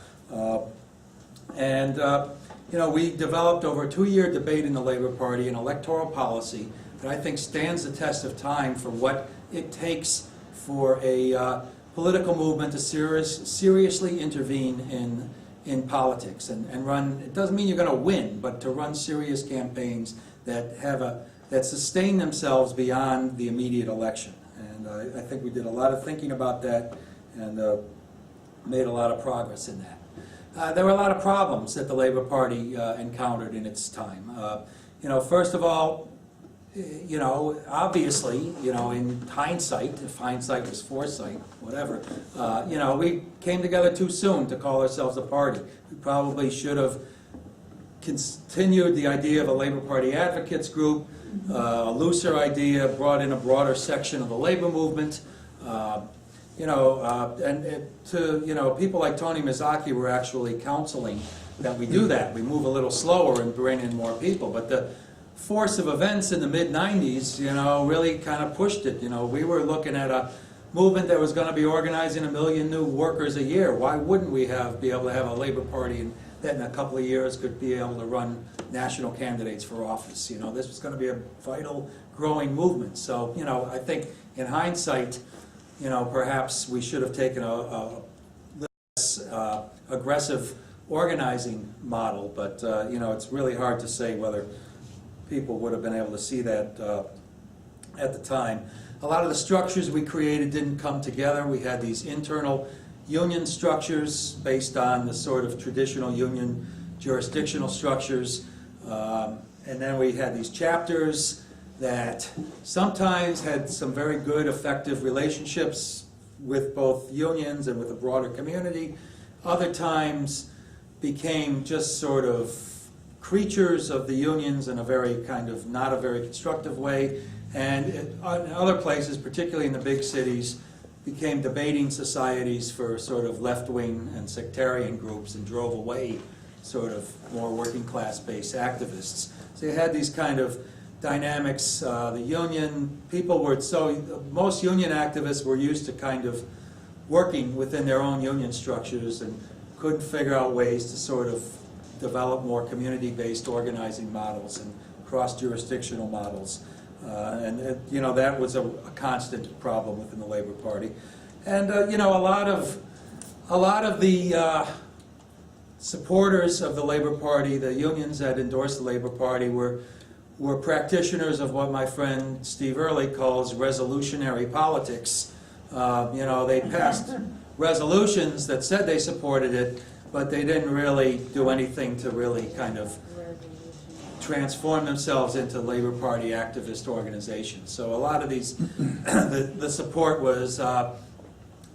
You know, we developed over a 2-year debate in the Labor Party an electoral policy that I think stands the test of time for what it takes for a political movement to seriously intervene in politics and run. It doesn't mean you're going to win, but to run serious campaigns that that sustain themselves beyond the immediate election. And I think we did a lot of thinking about that and made a lot of progress in that. There were a lot of problems that the Labor Party encountered in its time. You know, first of all, you know, obviously, you know, in hindsight, if hindsight was foresight, whatever, you know, we came together too soon to call ourselves a party. We probably should have continued the idea of a Labor Party advocates group, a looser idea, brought in a broader section of the labor movement. You know, you know, people like Tony Mazzocchi were actually counseling that we do that. We move a little slower and bring in more people. But the force of events in the mid-90s, you know, really kind of pushed it. You know, we were looking at a movement that was going to be organizing 1 million new workers a year. Why wouldn't we be able to have a Labor Party that in a couple of years could be able to run national candidates for office? You know, this was going to be a vital, growing movement. So, you know, I think in hindsight, you know, perhaps we should have taken a less aggressive organizing model, but you know, it's really hard to say whether people would have been able to see that at the time. A lot of the structures we created didn't come together. We had these internal union structures based on the sort of traditional union jurisdictional structures, and then we had these chapters that sometimes had some very good, effective relationships with both unions and with the broader community. Other times became just sort of creatures of the unions in a very kind of not a very constructive way. And in other places, particularly in the big cities, became debating societies for sort of left-wing and sectarian groups and drove away sort of more working class-based activists. So you had these kind of dynamics. The union people were most union activists were used to kind of working within their own union structures and couldn't figure out ways to sort of develop more community-based organizing models and cross-jurisdictional models. You know, that was a constant problem within the Labor Party. And you know, a lot of a lot of the supporters of the Labor Party, the unions that endorsed the Labor Party, were practitioners of what my friend Steve Early calls resolutionary politics. They passed resolutions that said they supported it, but they didn't really do anything to really kind of transform themselves into Labor Party activist organizations. So a lot of these, the support was a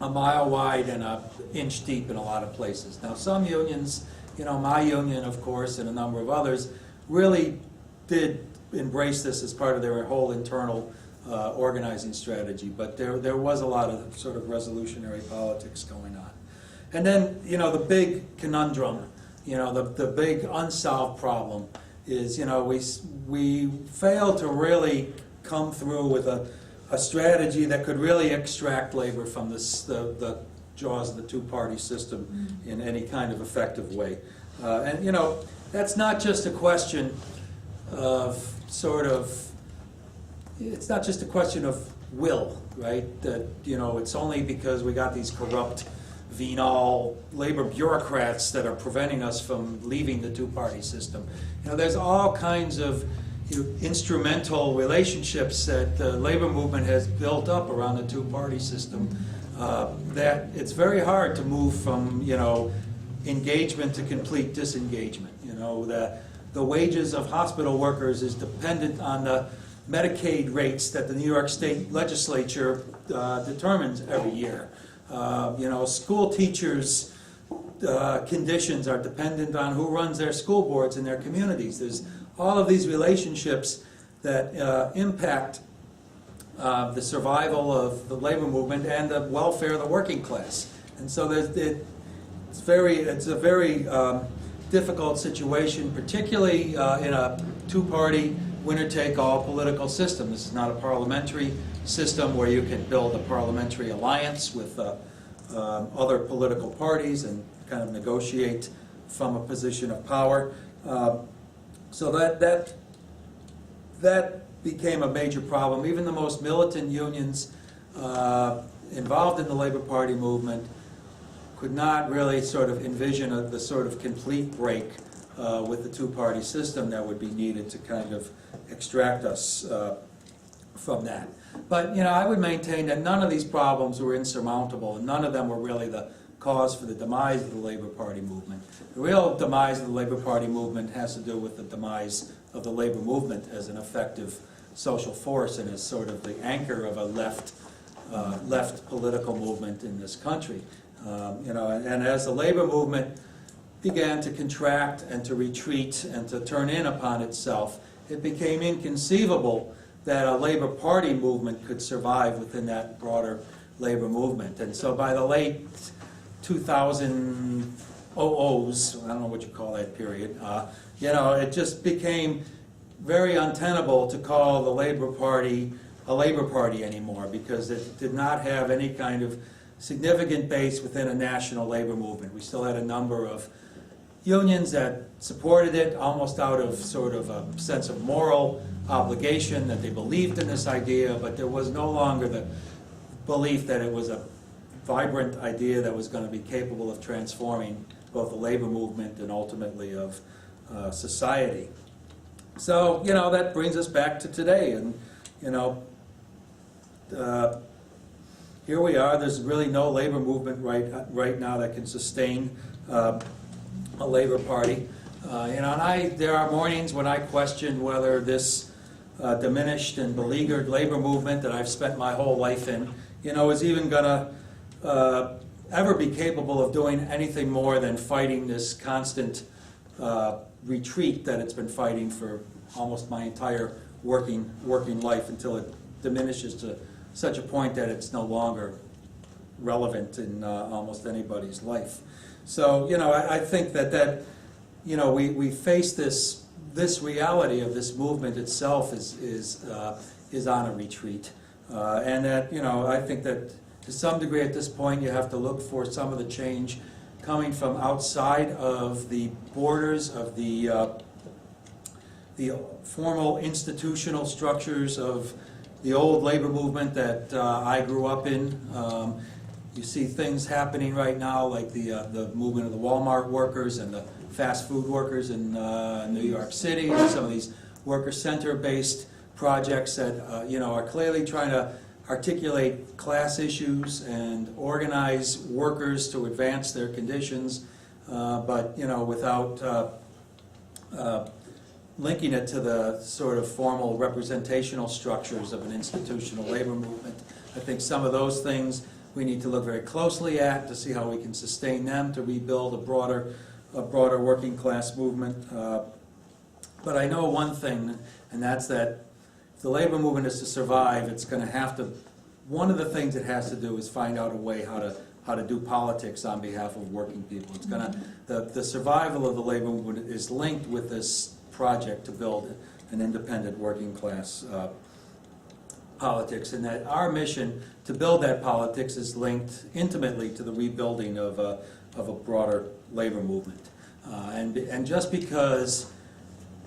mile wide and an inch deep in a lot of places. Now some unions, my union of course and a number of others, really did embrace this as part of their whole internal organizing strategy, but there was a lot of sort of resolutionary politics going on. And then, the big conundrum, the big unsolved problem is, we failed to really come through with a strategy that could really extract labor from the jaws of the two-party system in any kind of effective way. That's not just a question of it's not just a question of will, right? That, it's only because we got these corrupt, venal labor bureaucrats that are preventing us from leaving the two-party system. There's all kinds of instrumental relationships that the labor movement has built up around the two-party system that it's very hard to move from, engagement to complete disengagement. The wages of hospital workers is dependent on the Medicaid rates that the New York State Legislature determines every year. School teachers' conditions are dependent on who runs their school boards in their communities. There's all of these relationships that impact the survival of the labor movement and the welfare of the working class. And so it's a very difficult situation, particularly in a two-party winner-take-all political system. This is not a parliamentary system where you can build a parliamentary alliance with other political parties and kind of negotiate from a position of power. So that became a major problem. Even the most militant unions involved in the Labor Party movement could not really sort of envision the sort of complete break with the two-party system that would be needed to kind of extract us from that. But I would maintain that none of these problems were insurmountable, and none of them were really the cause for the demise of the Labor Party movement. The real demise of the Labor Party movement has to do with the demise of the labor movement as an effective social force and as sort of the anchor of a left political movement in this country. And as the labor movement began to contract and to retreat and to turn in upon itself, it became inconceivable that a Labor Party movement could survive within that broader labor movement. And so by the late 2000s, I don't know what you call that period, it just became very untenable to call the Labor Party a Labor Party anymore, because it did not have any kind of significant base within a national labor movement. We still had a number of unions that supported it almost out of sort of a sense of moral obligation, that they believed in this idea, but there was no longer the belief that it was a vibrant idea that was going to be capable of transforming both the labor movement and ultimately of society. So, that brings us back to today, and, here we are. There's really no labor movement right now that can sustain a Labor Party. And there are mornings when I question whether this diminished and beleaguered labor movement that I've spent my whole life in, is even going to ever be capable of doing anything more than fighting this constant retreat that it's been fighting for almost my entire working life, until it diminishes to such a point that it's no longer relevant in almost anybody's life. So, I think that we face this reality of this movement itself is on a retreat, and that I think that to some degree at this point you have to look for some of the change coming from outside of the borders of the formal institutional structures of the old labor movement that I grew up in. You see things happening right now like the movement of the Walmart workers and the fast food workers in New York City, and some of these worker center-based projects that are clearly trying to articulate class issues and organize workers to advance their conditions, but without linking it to the sort of formal representational structures of an institutional labor movement. I think some of those things we need to look very closely at to see how we can sustain them to rebuild a broader working class movement. But I know one thing, and that's that if the labor movement is to survive, it's going to have to, one of the things it has to do is find out a way how to do politics on behalf of working people. It's going to, the survival of the labor movement is linked with this project to build an independent working class politics, and that our mission to build that politics is linked intimately to the rebuilding of a broader labor movement. And just because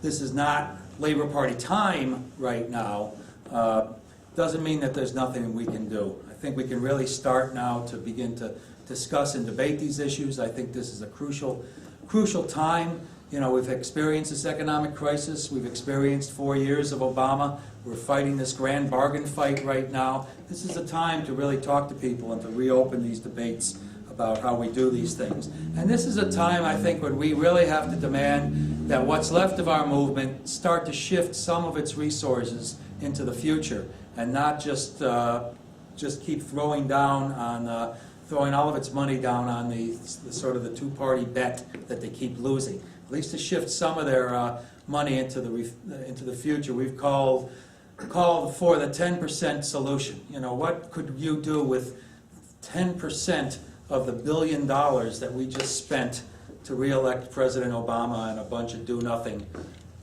this is not Labor Party time right now doesn't mean that there's nothing we can do. I think we can really start now to begin to discuss and debate these issues. I think this is a crucial time. We've experienced this economic crisis. We've experienced 4 years of Obama. We're fighting this grand bargain fight right now. This is a time to really talk to people and to reopen these debates about how we do these things. And this is a time, I think, when we really have to demand that what's left of our movement start to shift some of its resources into the future, and not just keep throwing all of its money down on the sort of the two-party bet that they keep losing. At least to shift some of their money into the future. We've called for the 10% solution. What could you do with 10% of the $1 billion that we just spent to re-elect President Obama and a bunch of do-nothing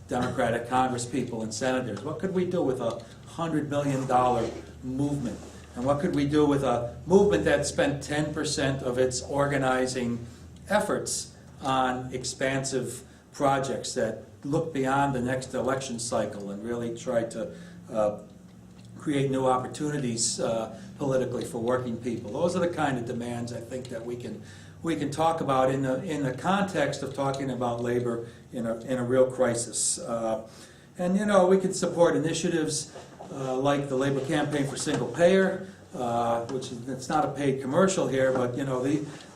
Democratic congresspeople and senators? What could we do with a $100 million movement? And what could we do with a movement that spent 10% of its organizing efforts on expansive projects that look beyond the next election cycle and really try to create new opportunities politically for working people? Those are the kind of demands I think that we can talk about in the context of talking about labor in a real crisis. And we can support initiatives like the Labor Campaign for Single Payer, which it's not a paid commercial here, but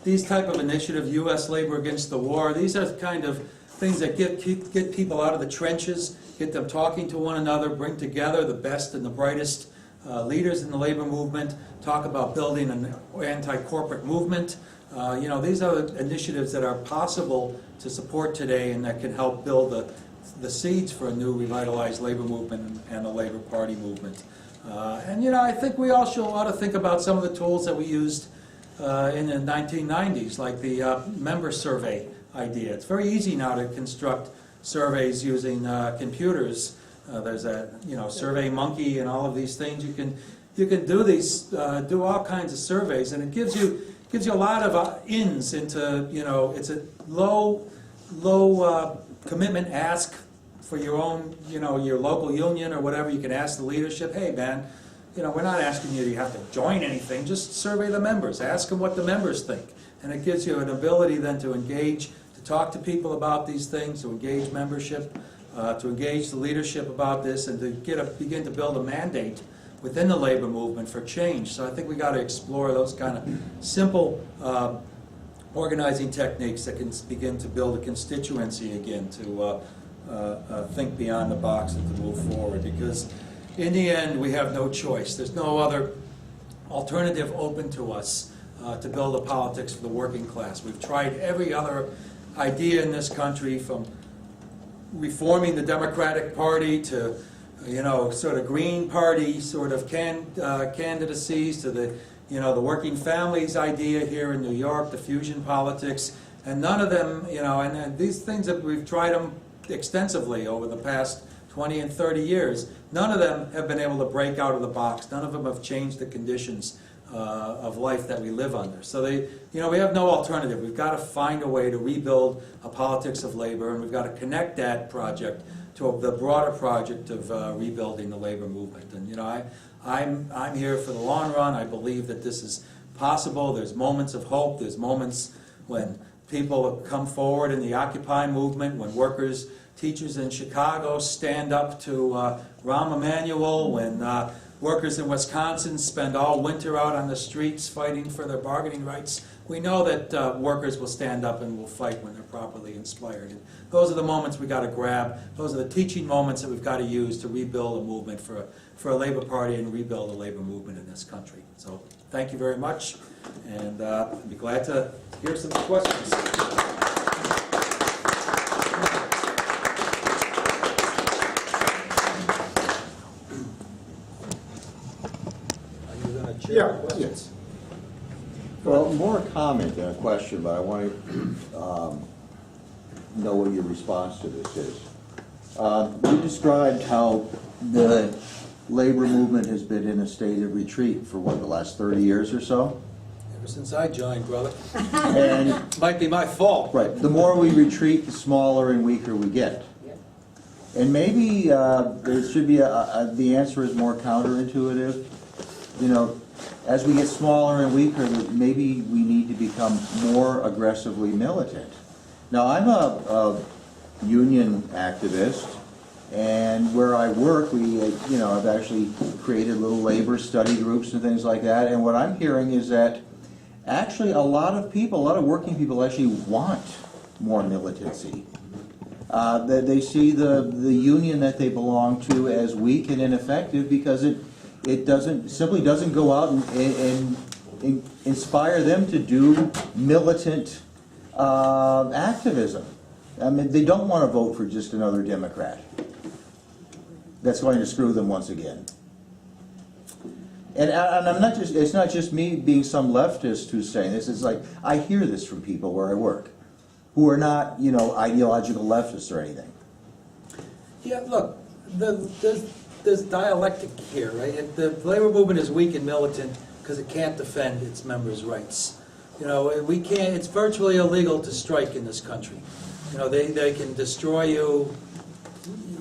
these type of initiatives, U.S. Labor Against the War, these are the kind of things that get people out of the trenches, get them talking to one another, bring together the best and the brightest leaders in the labor movement, talk about building an anti-corporate movement. These are initiatives that are possible to support today and that can help build the seeds for a new revitalized labor movement and a Labor Party movement. I think we also ought to think about some of the tools that we used in the 1990s, like the member survey idea. It's very easy now to construct surveys using computers. There's a Survey Monkey and all of these things. You can do these, do all kinds of surveys, and it gives you a lot of ins into it's a low commitment ask for your own your local union or whatever. You can ask the leadership, hey man, we're not asking you to have to join anything. Just survey the members. Ask them what the members think, and it gives you an ability then to engage, to talk to people about these things, to engage membership, to engage the leadership about this, and to begin to build a mandate within the labor movement for change. So I think we got to explore those kind of simple organizing techniques that can begin to build a constituency again, to think beyond the box and to move forward. Because in the end, we have no choice. There's no other alternative open to us to build a politics for the working class. We've tried every other idea in this country, from reforming the Democratic Party to sort of Green Party sort of candidacies, to the working families idea here in New York, the fusion politics, and none of them, and these things that we've tried them extensively over the past 20 and 30 years, none of them have been able to break out of the box. None of them have changed the conditions of life that we live under. So we have no alternative. We've got to find a way to rebuild a politics of labor, and we've got to connect that project to the broader project of rebuilding the labor movement. And I'm here for the long run. I believe that this is possible. There's moments of hope. There's moments when people come forward in the Occupy movement, when workers, teachers in Chicago stand up to Rahm Emanuel, when workers in Wisconsin spend all winter out on the streets fighting for their bargaining rights. We know that workers will stand up and will fight when they're properly inspired. And those are the moments we got to grab. Those are the teaching moments that we've got to use to rebuild a movement for a Labor Party and rebuild a labor movement in this country. So thank you very much, and I'd be glad to hear some questions. Are you going to chair questions? Yes. Well, more a comment than a question, but I want to know what your response to this is. You described how the labor movement has been in a state of retreat for what, the last 30 years or so? Ever since I joined, brother. And Might be my fault. right, the more we retreat, the smaller and weaker we get. And maybe there should be the answer is more counterintuitive. You know, as we get smaller and weaker, maybe we need to become more aggressively militant. Now, I'm a union activist, and where I work, I've actually created little labor study groups and things like that. And what I'm hearing is that actually a lot of working people actually want more militancy. That they see the union that they belong to as weak and ineffective because it simply doesn't go out and inspire them to do militant activism. I mean, they don't want to vote for just another Democrat. That's going to screw them once again. And I'm not just, it's not just me being some leftist who's saying this. It's like, I hear this from people where I work, who are not, ideological leftists or anything. Yeah, look, there's dialectic here, right? The labor movement is weak and militant because it can't defend its members' rights. We can't, it's virtually illegal to strike in this country. They can destroy you,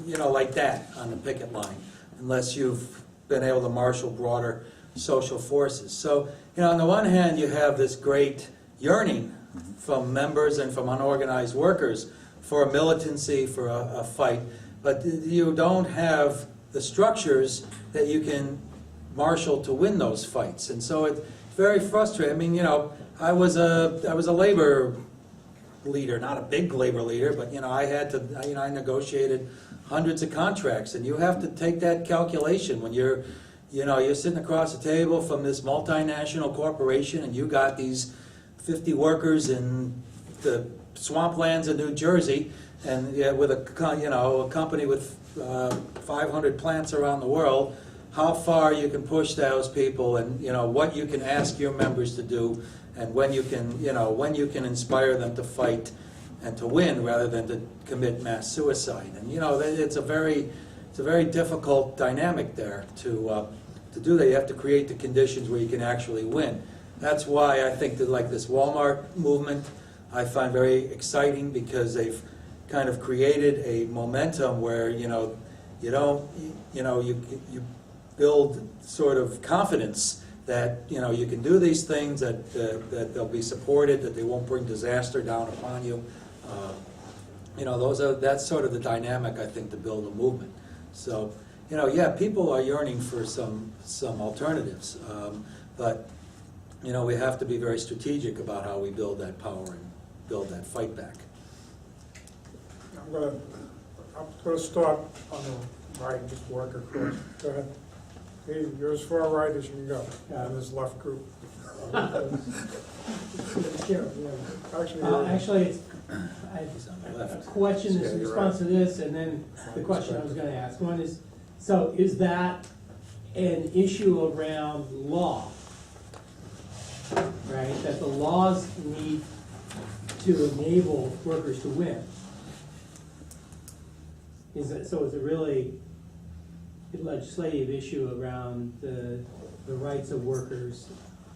like that on the picket line, unless you've been able to marshal broader social forces. So, on the one hand, you have this great yearning from members and from unorganized workers for a militancy, for a fight, but you don't have the structures that you can marshal to win those fights. And so it's very frustrating. I mean, I was a labor leader, not a big labor leader, but I negotiated hundreds of contracts, and you have to take that calculation when you're sitting across the table from this multinational corporation, and you got these 50 workers in the swamplands of New Jersey, and with a company with 500 plants around the world. How far you can push those people, and what you can ask your members to do, and when you can inspire them to fight and to win rather than to commit mass suicide. And it's a very difficult dynamic there to do that. You have to create the conditions where you can actually win. That's why I think that, like, this Walmart movement, I find very exciting, because they've kind of created a momentum where you build sort of confidence that you can do these things, that they'll be supported, that they won't bring disaster down upon you. That's sort of the dynamic, I think, to build a movement. So people are yearning for some alternatives, but we have to be very strategic about how we build that power and build that fight back. I'm going to start on the right, just work across. Go ahead. Hey, you're as far right as you can go in this left group. Actually, it's, I have a question in response to this, and then the question I was going to ask. One is, so is that an issue around law, right? That the laws need to enable workers to win? Is it really a legislative issue around the rights of workers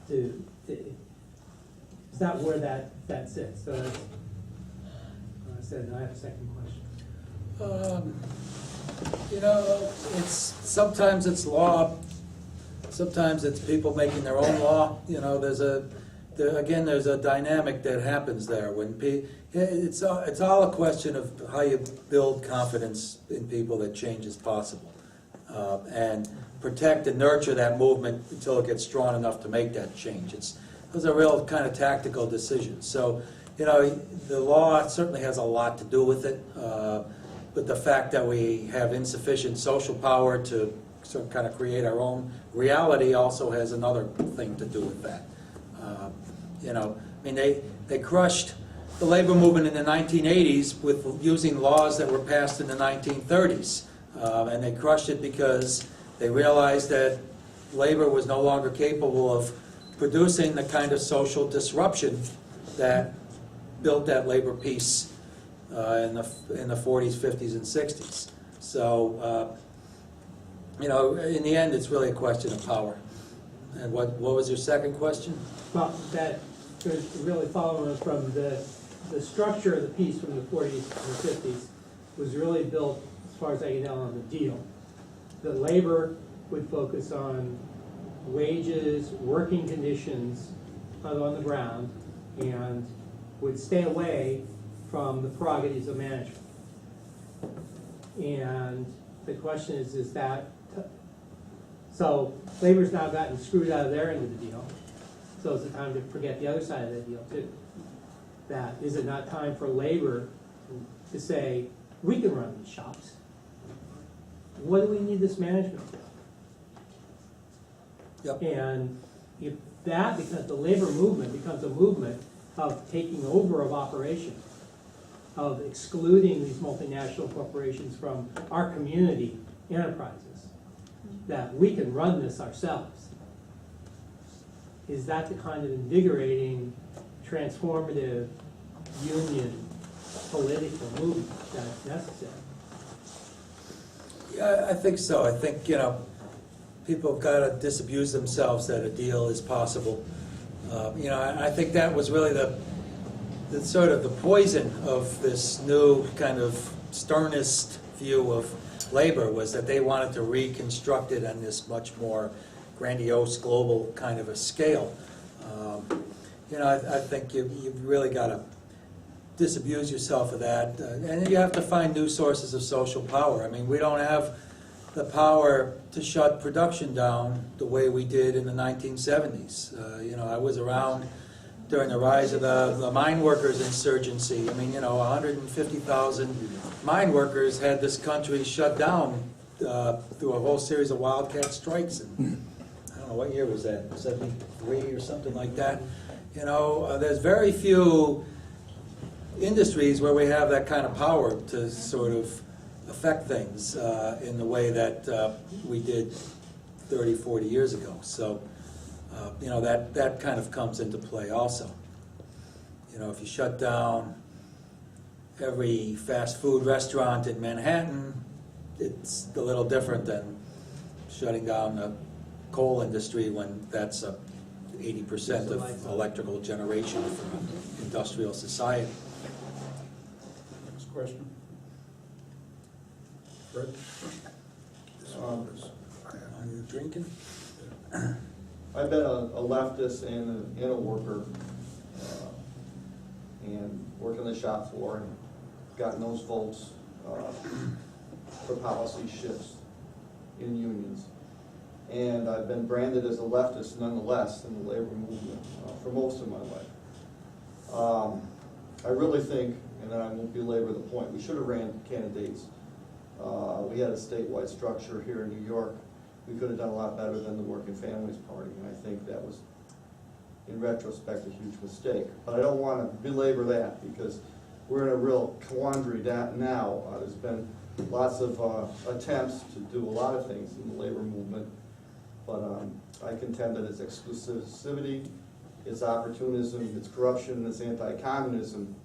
to is that where that sits? So that's, I said I have a second question. Sometimes it's law, sometimes it's people making their own law. You know, there's a dynamic that happens there when it's all a question of how you build confidence in people that change is possible, and protect and nurture that movement until it gets strong enough to make that change. Those are real kind of tactical decisions. So, you know, the law certainly has a lot to do with it, but the fact that we have insufficient social power to sort of kind of create our own reality also has another thing to do with that. You know, I mean, they crushed the labor movement in the 1980s with using laws that were passed in the 1930s. And they crushed it because they realized that labor was no longer capable of producing the kind of social disruption that built that labor peace in the 40s, 50s, and 60s. So, you know, in the end, it's really a question of power. And what was your second question? Well, that was really following from the structure of the piece from the 40s and the 50s was really built, as far as I can tell, on the deal. The labor would focus on wages, working conditions on the ground, and would stay away from the prerogatives of management. And the question is that, so labor's now gotten screwed out of their end of the deal, so it's the time to forget the other side of the deal too. That, is it not time for labor to say, we can run these shops. What do we need this management for? Yep. And if that, because the labor movement becomes a movement of taking over of operation, of excluding these multinational corporations from our community enterprises, that we can run this ourselves. Is that the kind of invigorating, transformative union political movement that's necessary? Yeah, I think so. I think, you know, people have got to disabuse themselves that a deal is possible. You know, I think that was really the sort of the poison of this new kind of sternest view of labor, was that they wanted to reconstruct it on this much more grandiose global kind of a scale. You know, I think you've really got to disabuse yourself of that, and you have to find new sources of social power. I mean, we don't have the power to shut production down the way we did in the 1970s. You know, I was around during the rise of the mine workers insurgency. I mean, you know, 150,000 mine workers had this country shut down through a whole series of wildcat strikes. And I don't know, what year was that, 73 or something like that? You know, there's very few industries where we have that kind of power to sort of affect things in the way that we did 30, 40 years ago. So, you know, that kind of comes into play also. You know, if you shut down every fast food restaurant in Manhattan, it's a little different than shutting down the coal industry when that's 80% of electrical generation for an industrial society. Next question. Fred? Are you drinking? I've been a leftist and a worker, and worked on the shop floor and gotten those votes for policy shifts in unions. And I've been branded as a leftist nonetheless in the labor movement for most of my life. I really think, and then I won't belabor the point, we should have ran candidates. We had a statewide structure here in New York. We could have done a lot better than the Working Families Party, and I think that was, in retrospect, a huge mistake. But I don't want to belabor that, because we're in a real quandary now. There's been lots of attempts to do a lot of things in the labor movement, but I contend that its exclusivity, its opportunism, its corruption, its anti-communism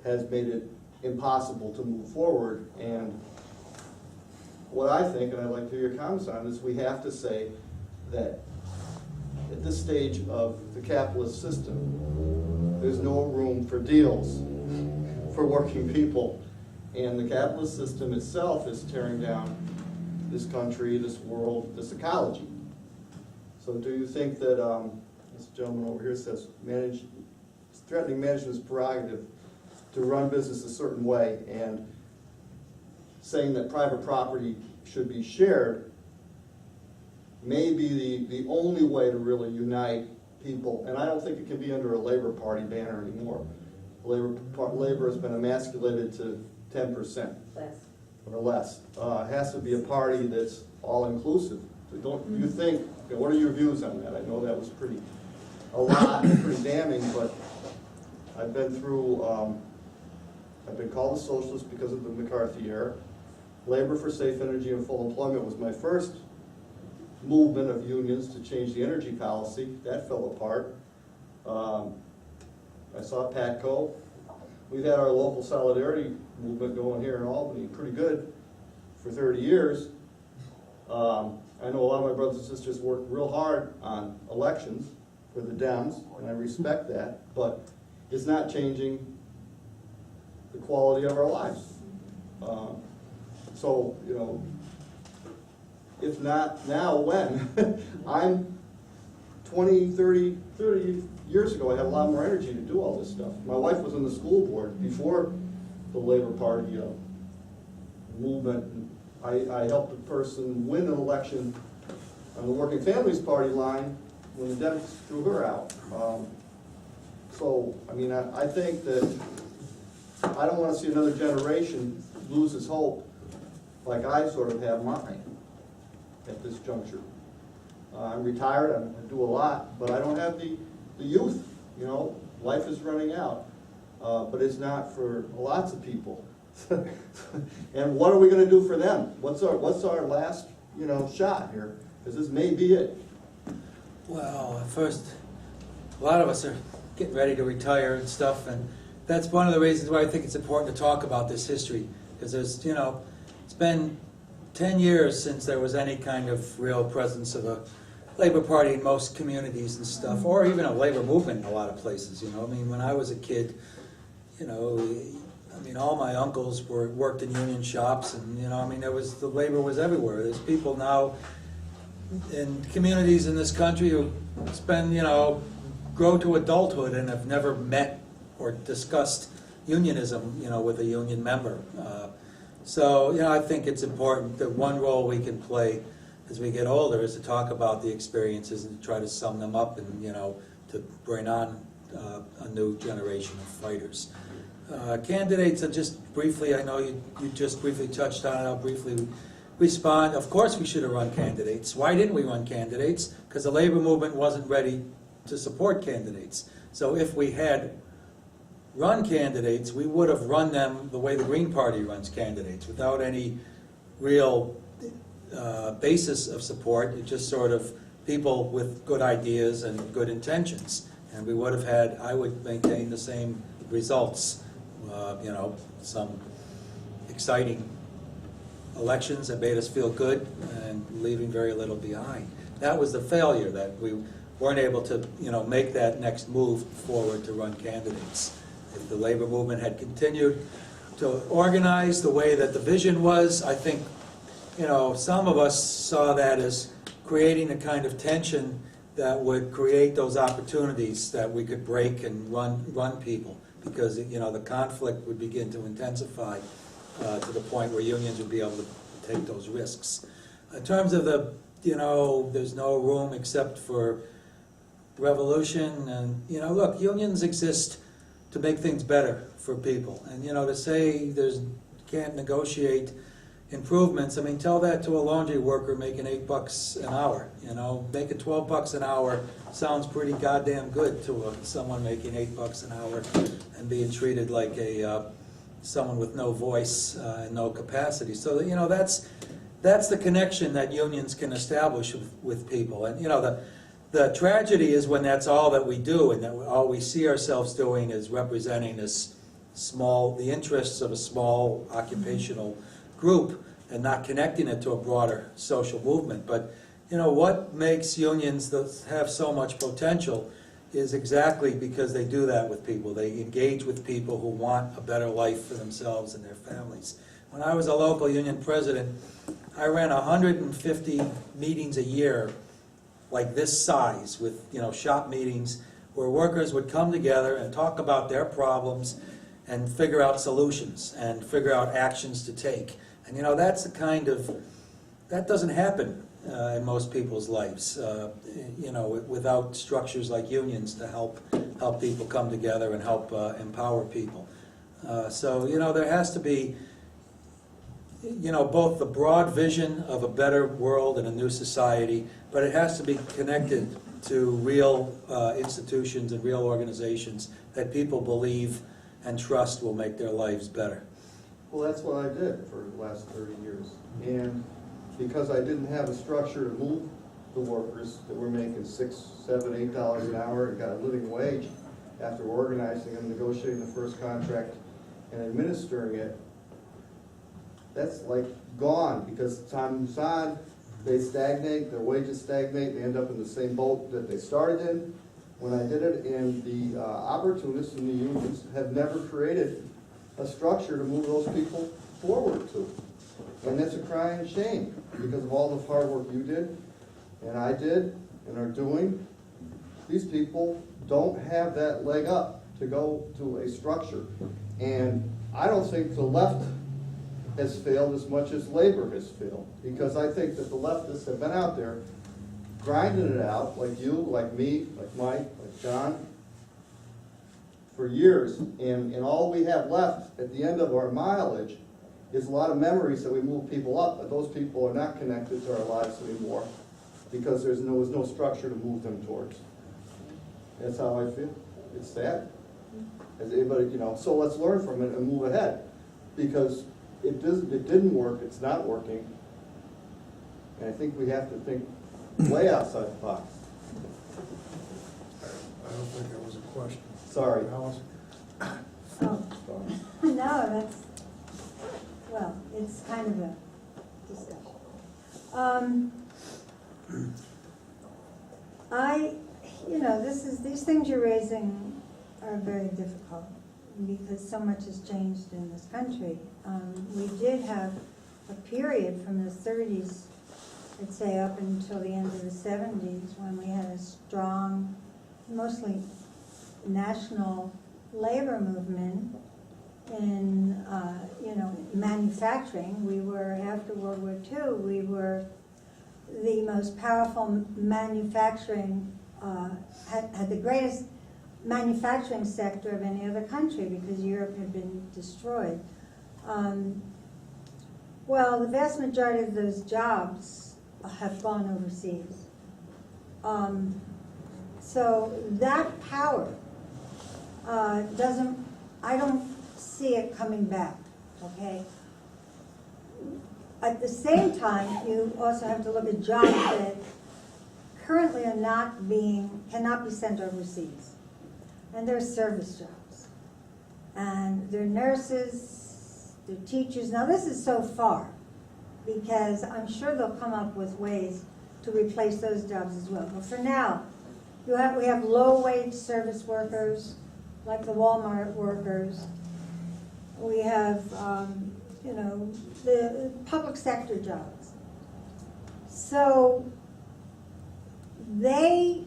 has made it impossible to move forward. And what I think, and I'd like to hear your comments on, is we have to say that at this stage of the capitalist system, there's no room for deals for working people. And the capitalist system itself is tearing down this country, this world, this ecology. So do you think that, this gentleman over here says, threatening management's prerogative to run business a certain way, and saying that private property should be shared may be the only way to really unite people, and I don't think it can be under a Labor Party banner anymore. Labor has been emasculated to 10%. Less. Or less. It has to be a party that's all-inclusive. So don't you think, what are your views on that? I know that was a lot, pretty damning, but I've been through, I've been called a socialist because of the McCarthy era. Labor for Safe Energy and Full Employment was my first movement of unions to change the energy policy. That fell apart. I saw Patco. We've had our local solidarity movement going here in Albany pretty good for 30 years. I know a lot of my brothers and sisters work real hard on elections for the Dems, and I respect that, but it's not changing the quality of our lives. So, you know, if not now, when? I'm 20, 30 years ago, I had a lot more energy to do all this stuff. My wife was in the school board before the Labor Party movement. I helped a person win an election on the Working Families Party line when the Dems threw her out. So, I mean, I think that I don't want to see another generation lose its hope like I sort of have mine at this juncture. I'm retired, I do a lot, but I don't have the youth, you know, life is running out. But it's not for lots of people. And what are we going to do for them? What's our last, you know, shot here? Because this may be it. Well, first, a lot of us are getting ready to retire and stuff, and that's one of the reasons why I think it's important to talk about this history, because there's, you know, it's been 10 years since there was any kind of real presence of a Labor Party in most communities and stuff, or even a labor movement in a lot of places, you know. I mean, when I was a kid, you know, I mean, all my uncles worked in union shops, and, you know, I mean, the labor was everywhere. There's people now in communities in this country who spend, you know, grow to adulthood and have never met or discussed unionism, you know, with a union member. So, you know, I think it's important that one role we can play as we get older is to talk about the experiences and to try to sum them up and, you know, to bring on a new generation of fighters. Candidates, just briefly, I know you just briefly touched on it, I'll briefly respond. Of course we should have run candidates. Why didn't we run candidates? Because the labor movement wasn't ready to support candidates. So if we had run candidates, we would have run them the way the Green Party runs candidates, without any real basis of support. It's just sort of people with good ideas and good intentions. And we would have had, I would maintain the same results. You know, some exciting elections that made us feel good and leaving very little behind. That was the failure, that we weren't able to, you know, make that next move forward to run candidates. If the labor movement had continued to organize the way that the vision was, I think, you know, some of us saw that as creating a kind of tension that would create those opportunities that we could break and run people, because, you know, the conflict would begin to intensify to the point where unions would be able to take those risks. In terms of the, you know, there's no room except for revolution, and, you know, look, unions exist to make things better for people. And, you know, to say can't negotiate improvements, I mean, tell that to a laundry worker making $8 an hour. You know, making $12 an hour sounds pretty goddamn good to someone making $8 an hour and being treated like someone with no voice and no capacity. So, you know, that's the connection that unions can establish with people. And, you know, the tragedy is when that's all that we do, and that all we see ourselves doing is representing this the interests of a small occupational group and not connecting it to a broader social movement. But, you know, what makes unions that have so much potential is exactly because they do that with people. They engage with people who want a better life for themselves and their families. When I was a local union president, I ran 150 meetings a year like this size with, shop meetings where workers would come together and talk about their problems and figure out solutions and figure out actions to take. And that's the kind of, that doesn't happen in most people's lives, without structures like unions to help people come together and help empower people. So there has to be, both the broad vision of a better world and a new society, but it has to be connected to real institutions and real organizations that people believe and trust will make their lives better. Well, that's what I did for the last 30 years. And because I didn't have a structure to move the workers that were making $6, $7, $8 an hour and got a living wage after organizing them, negotiating the first contract, and administering it, that's like gone, because time moves on, they stagnate, their wages stagnate, they end up in the same boat that they started in when I did it, and the opportunists and the unions have never created a structure to move those people forward to. And that's a crying shame, because of all the hard work you did, and I did, and are doing. These people don't have that leg up to go to a structure. And I don't think the left has failed as much as labor has failed, because I think that the leftists have been out there grinding it out, like you, like me, like Mike, like John, for years, and all we have left at the end of our mileage is a lot of memories that we move people up, but those people are not connected to our lives anymore because there was no structure to move them towards. That's how I feel. It's sad. As anybody, so let's learn from it and move ahead, because it didn't work, it's not working, and I think we have to think way outside the box. I don't think that was a question. Sorry. Alice? Oh, no, that's, well, it's kind of a discussion. These things you're raising are very difficult because so much has changed in this country. We did have a period from the 30s, I'd say up until the end of the 70s, when we had a strong, mostly national labor movement in, manufacturing. We were, after World War II, we were the most powerful manufacturing, had the greatest manufacturing sector of any other country because Europe had been destroyed. Well, the vast majority of those jobs have gone overseas. So that power I don't see it coming back, okay? At the same time, you also have to look at jobs that currently are cannot be sent overseas. And they're service jobs. And they're nurses, they're teachers. Now this is so far, because I'm sure they'll come up with ways to replace those jobs as well. But for now, we have low-wage service workers, like the Walmart workers. We have, the public sector jobs. So they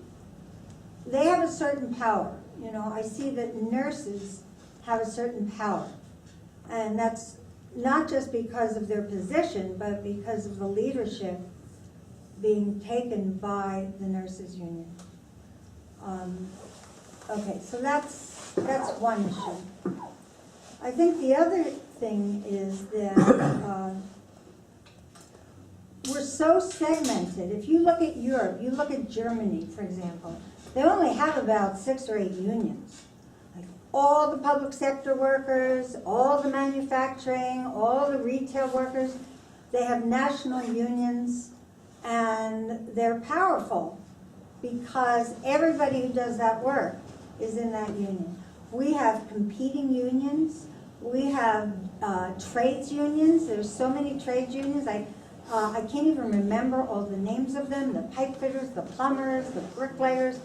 have a certain power. I see that nurses have a certain power. And that's not just because of their position, but because of the leadership being taken by the nurses union. Okay, so that's one issue. I think the other thing is that we're so segmented. If you look at Europe, you look at Germany, for example, they only have about 6 or 8 unions. Like all the public sector workers, all the manufacturing, all the retail workers, they have national unions, and they're powerful because everybody who does that work is in that union. We have competing unions. We have trades unions. There's so many trades unions. I can't even remember all the names of them, the pipe fitters, the plumbers, the bricklayers.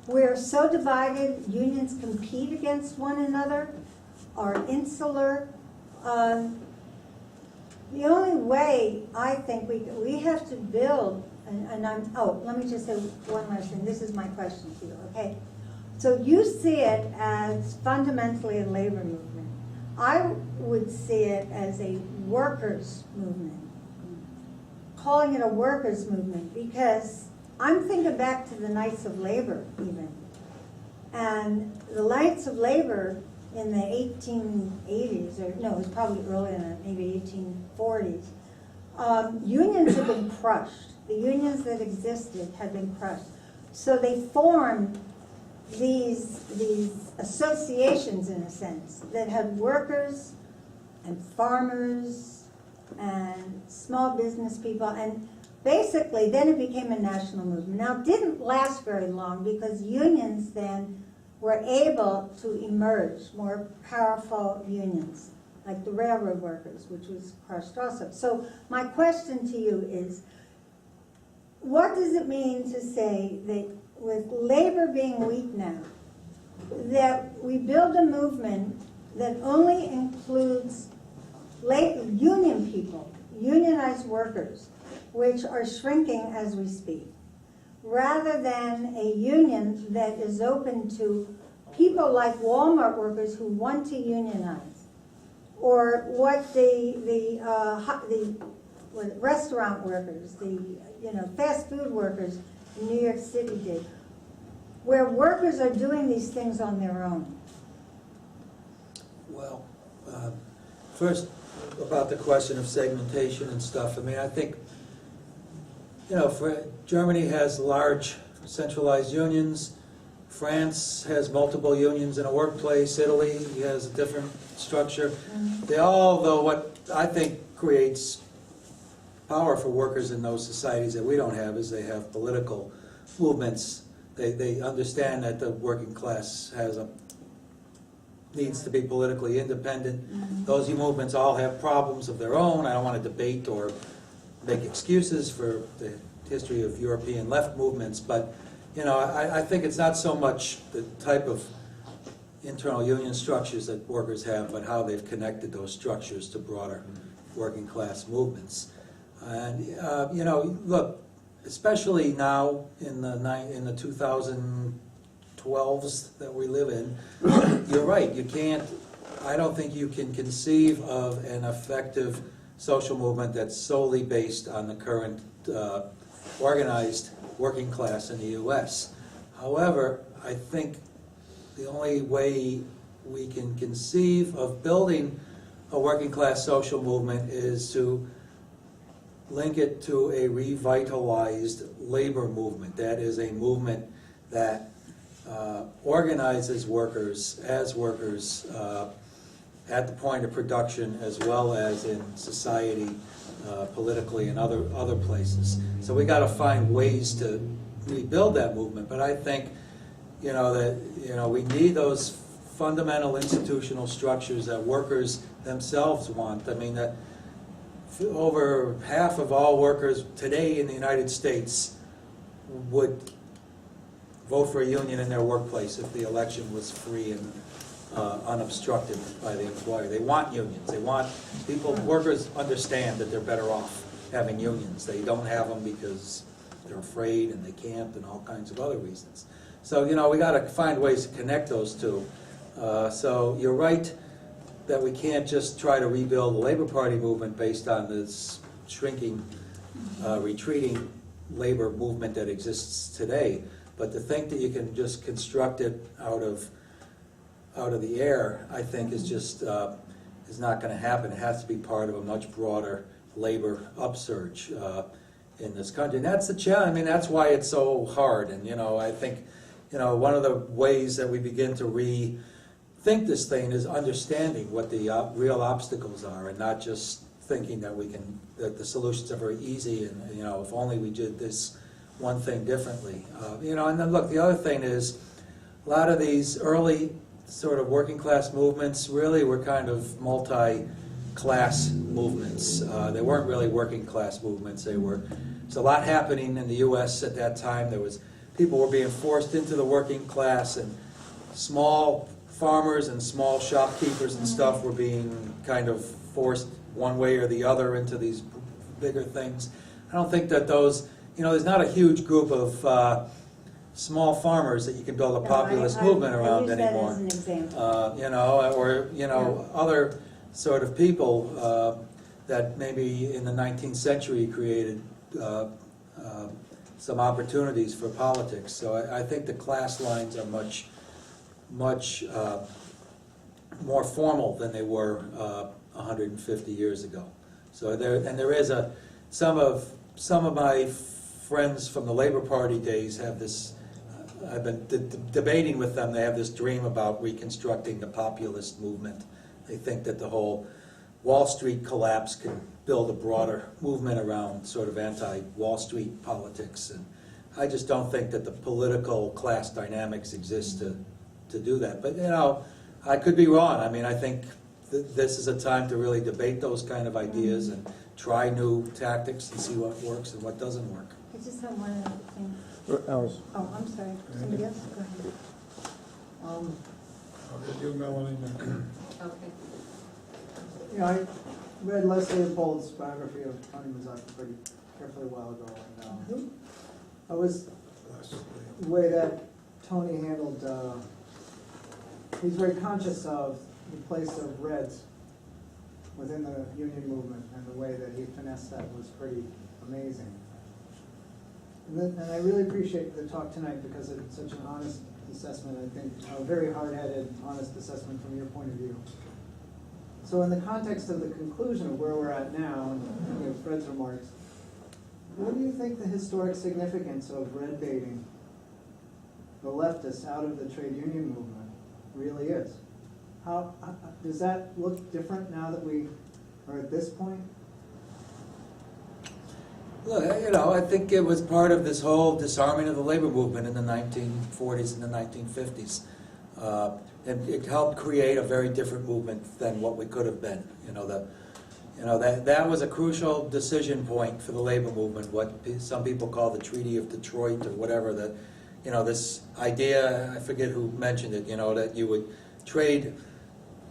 We're so divided, unions compete against one another, are insular. The only way I think we have to build let me just say one last thing. This is my question to you, okay? So you see it as fundamentally a labor movement. I would see it as a workers' movement. Calling it a workers' movement because I'm thinking back to the Knights of Labor even. And the Knights of Labor in the 1880s, or no, it was probably earlier than that, maybe 1840s, unions had been crushed. The unions that existed had been crushed. So they formed these associations, in a sense, that had workers and farmers and small business people, and basically then it became a national movement. Now it didn't last very long because unions then were able to emerge, more powerful unions, like the railroad workers, which was crushed also. So my question to you is, what does it mean to say that with labor being weak now, that we build a movement that only includes union people, unionized workers, which are shrinking as we speak, rather than a union that is open to people like Walmart workers who want to unionize, or what the restaurant workers, the fast food workers in New York City did, where workers are doing these things on their own. Well, first, about the question of segmentation and stuff, I mean, I think, Germany has large centralized unions, France has multiple unions in a workplace, Italy has a different structure. They all, though, what I think creates power for workers in those societies that we don't have is they have political movements. They understand that the working class needs to be politically independent. Those movements all have problems of their own. I don't want to debate or make excuses for the history of European left movements, but I think it's not so much the type of internal union structures that workers have, but how they've connected those structures to broader working class movements. And look, especially now in the 2012s that we live in, you're right. I don't think you can conceive of an effective social movement that's solely based on the current organized working class in the U.S. However, I think the only way we can conceive of building a working class social movement is to link it to a revitalized labor movement. That is a movement that organizes workers as workers at the point of production as well as in society, politically, and other places. So we got to find ways to rebuild that movement. But I think that we need those fundamental institutional structures that workers themselves want. I mean, that over half of all workers today in the United States would vote for a union in their workplace if the election was free and unobstructed by the employer. They want unions. They want workers understand that they're better off having unions. They don't have them because they're afraid and they can't and all kinds of other reasons. So, we got to find ways to connect those two. So you're right that we can't just try to rebuild the Labor Party movement based on this shrinking, retreating labor movement that exists today. But to think that you can just construct it out of the air, I think is just is not going to happen. It has to be part of a much broader labor upsurge in this country, and that's the challenge. I mean, that's why it's so hard. And I think one of the ways that we begin to rethink this thing is understanding what the real obstacles are, and not just thinking that that the solutions are very easy, and if only we did this one thing differently. And then look, the other thing is a lot of these early sort of working class movements really were kind of multi-class movements. They weren't really working class movements. There's a lot happening in the U.S. at that time. People were being forced into the working class, and small farmers and small shopkeepers and stuff were being kind of forced one way or the other into these bigger things. I don't think that those there's not a huge group of small farmers that you can build a populist movement around anymore. I use that as an example. Other sort of people that maybe in the 19th century created some opportunities for politics. So I think the class lines are much more formal than they were 150 years ago. So there is some of my friends from the Labor Party days have this. I've been debating with them. They have this dream about reconstructing the populist movement. They think that the whole Wall Street collapse can build a broader movement around sort of anti-Wall Street politics. And I just don't think that the political class dynamics exist to do that. But, I could be wrong. I mean, I think this is a time to really debate those kind of ideas and try new tactics and see what works and what doesn't work. I just have one other thing. Alice. Oh, I'm sorry. Somebody else? Go ahead. You, Melanie. Okay. Yeah, I read Leslie Leopold's biography of Tony Mazzocchi pretty carefully a while ago, and I was, the way that Tony handled, he's very conscious of the place of Reds within the union movement, and the way that he finessed that was pretty amazing. And I really appreciate the talk tonight because it's such an honest assessment, I think, a very hard-headed, honest assessment from your point of view. So in the context of the conclusion of where we're at now, and Fred's remarks, what do you think the historic significance of red baiting the leftists out of the trade union movement really is? How does that look different now that we are at this point? Look, I think it was part of this whole disarming of the labor movement in the 1940s and the 1950s. And it helped create a very different movement than what we could have been. That was a crucial decision point for the labor movement, what some people call the Treaty of Detroit or whatever, that, this idea, I forget who mentioned it, that you would trade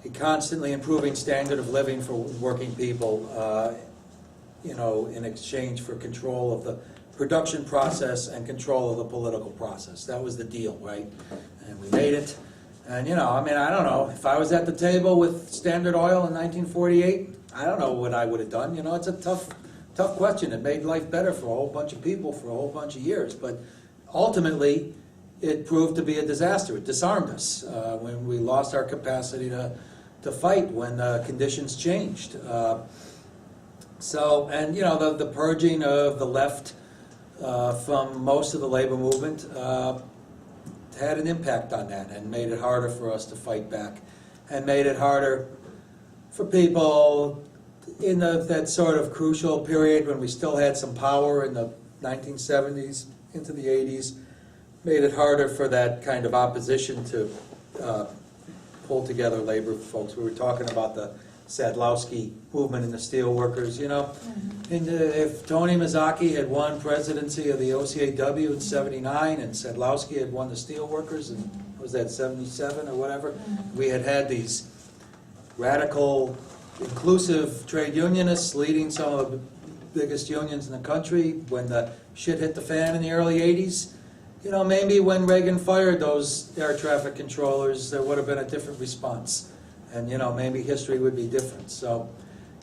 a constantly improving standard of living for working people, in exchange for control of the production process and control of the political process. That was the deal, right? And we made it. And, I don't know. If I was at the table with Standard Oil in 1948, I don't know what I would have done. It's a tough question. It made life better for a whole bunch of people for a whole bunch of years. But ultimately, it proved to be a disaster. It disarmed us when we lost our capacity to fight when conditions changed. The purging of the left from most of the labor movement had an impact on that and made it harder for us to fight back and made it harder for people in that sort of crucial period when we still had some power in the 1970s into the 80s, made it harder for that kind of opposition to pull together labor folks. We were talking about the Sadlowski movement in the steelworkers, And if Tony Mazzocchi had won presidency of the OCAW in '79 and Sadlowski had won the steelworkers in, was that '77 or whatever, we had these radical, inclusive trade unionists leading some of the biggest unions in the country when the shit hit the fan in the early '80s. Maybe when Reagan fired those air traffic controllers, there would have been a different response. And, maybe history would be different. So,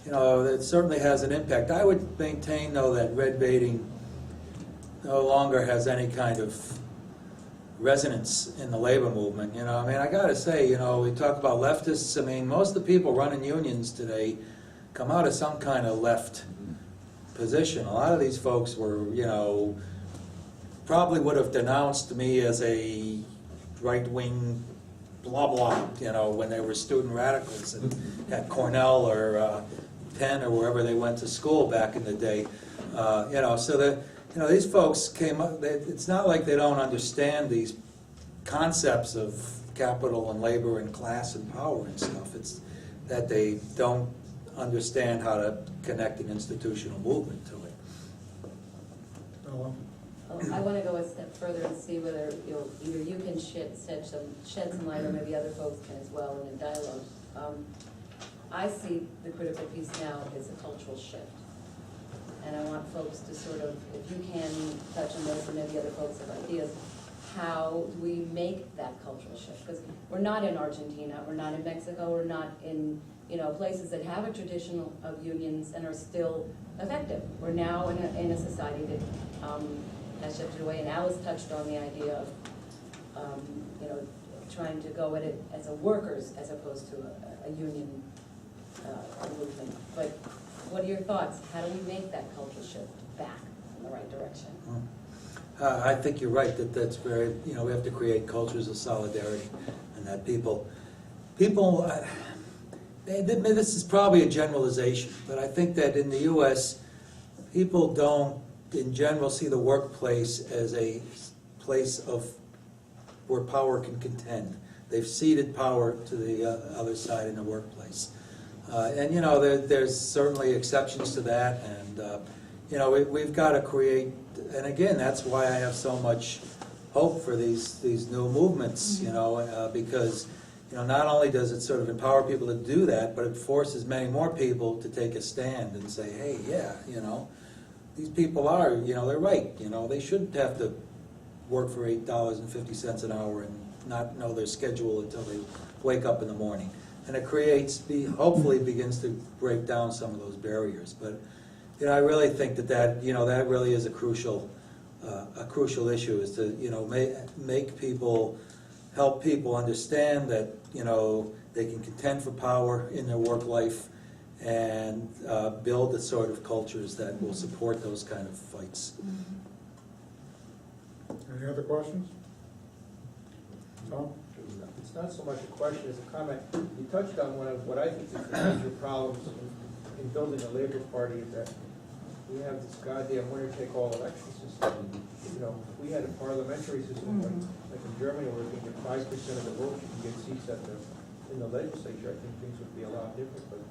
it certainly has an impact. I would maintain, though, that red baiting no longer has any kind of resonance in the labor movement. I got to say, we talk about leftists. Most of the people running unions today come out of some kind of left position. A lot of these folks were, probably would have denounced me as a right-wing blah blah, when they were student radicals at Cornell or Penn or wherever they went to school back in the day. So that these folks came up. It's not like they don't understand these concepts of capital and labor and class and power and stuff. It's that they don't understand how to connect an institutional movement to it. I want to go a step further and see whether either you can shed some light, or maybe other folks can as well in a dialogue. I see the critical piece now as a cultural shift, and I want folks to sort of, if you can touch on this, and maybe other folks have ideas, how do we make that cultural shift? Because we're not in Argentina, we're not in Mexico, we're not in, you know, places that have a tradition of unions and are still effective. We're now in a society that has shifted away, and Alice touched on the idea of, you know, trying to go at it as a workers as opposed to a union movement. But what are your thoughts? How do we make that cultural shift back in the right direction? I think you're right, that's very, you know, we have to create cultures of solidarity, and that people, this is probably a generalization, but I think that in the U.S., people don't, in general, see the workplace as a place of where power can contend. They've ceded power to the other side in the workplace. And, you know, there's certainly exceptions to that, and, you know, we've got to create, and again, that's why I have so much hope for these new movements, you know, because, you know, not only does it sort of empower people to do that, but it forces many more people to take a stand and say, hey, yeah, you know, these people are, you know, they're right, you know, they shouldn't have to work for $8.50 an hour and not know their schedule until they wake up in the morning. And it creates, hopefully begins to break down some of those barriers. But, you know, I really think that you know, that really is a crucial issue, is to, you know, make people, help people understand that, you know, they can contend for power in their work life, and build the sort of cultures that will support those kind of fights. Any other questions? Tom? It's not so much a question as a comment. You touched on one of what I think is the major problems in building a labor party, is that we have this goddamn winner-take-all election system. You know, if we had a parliamentary system like in Germany, where we can get 5% of the vote, you can get seats in the legislature, I think things would be a lot different. But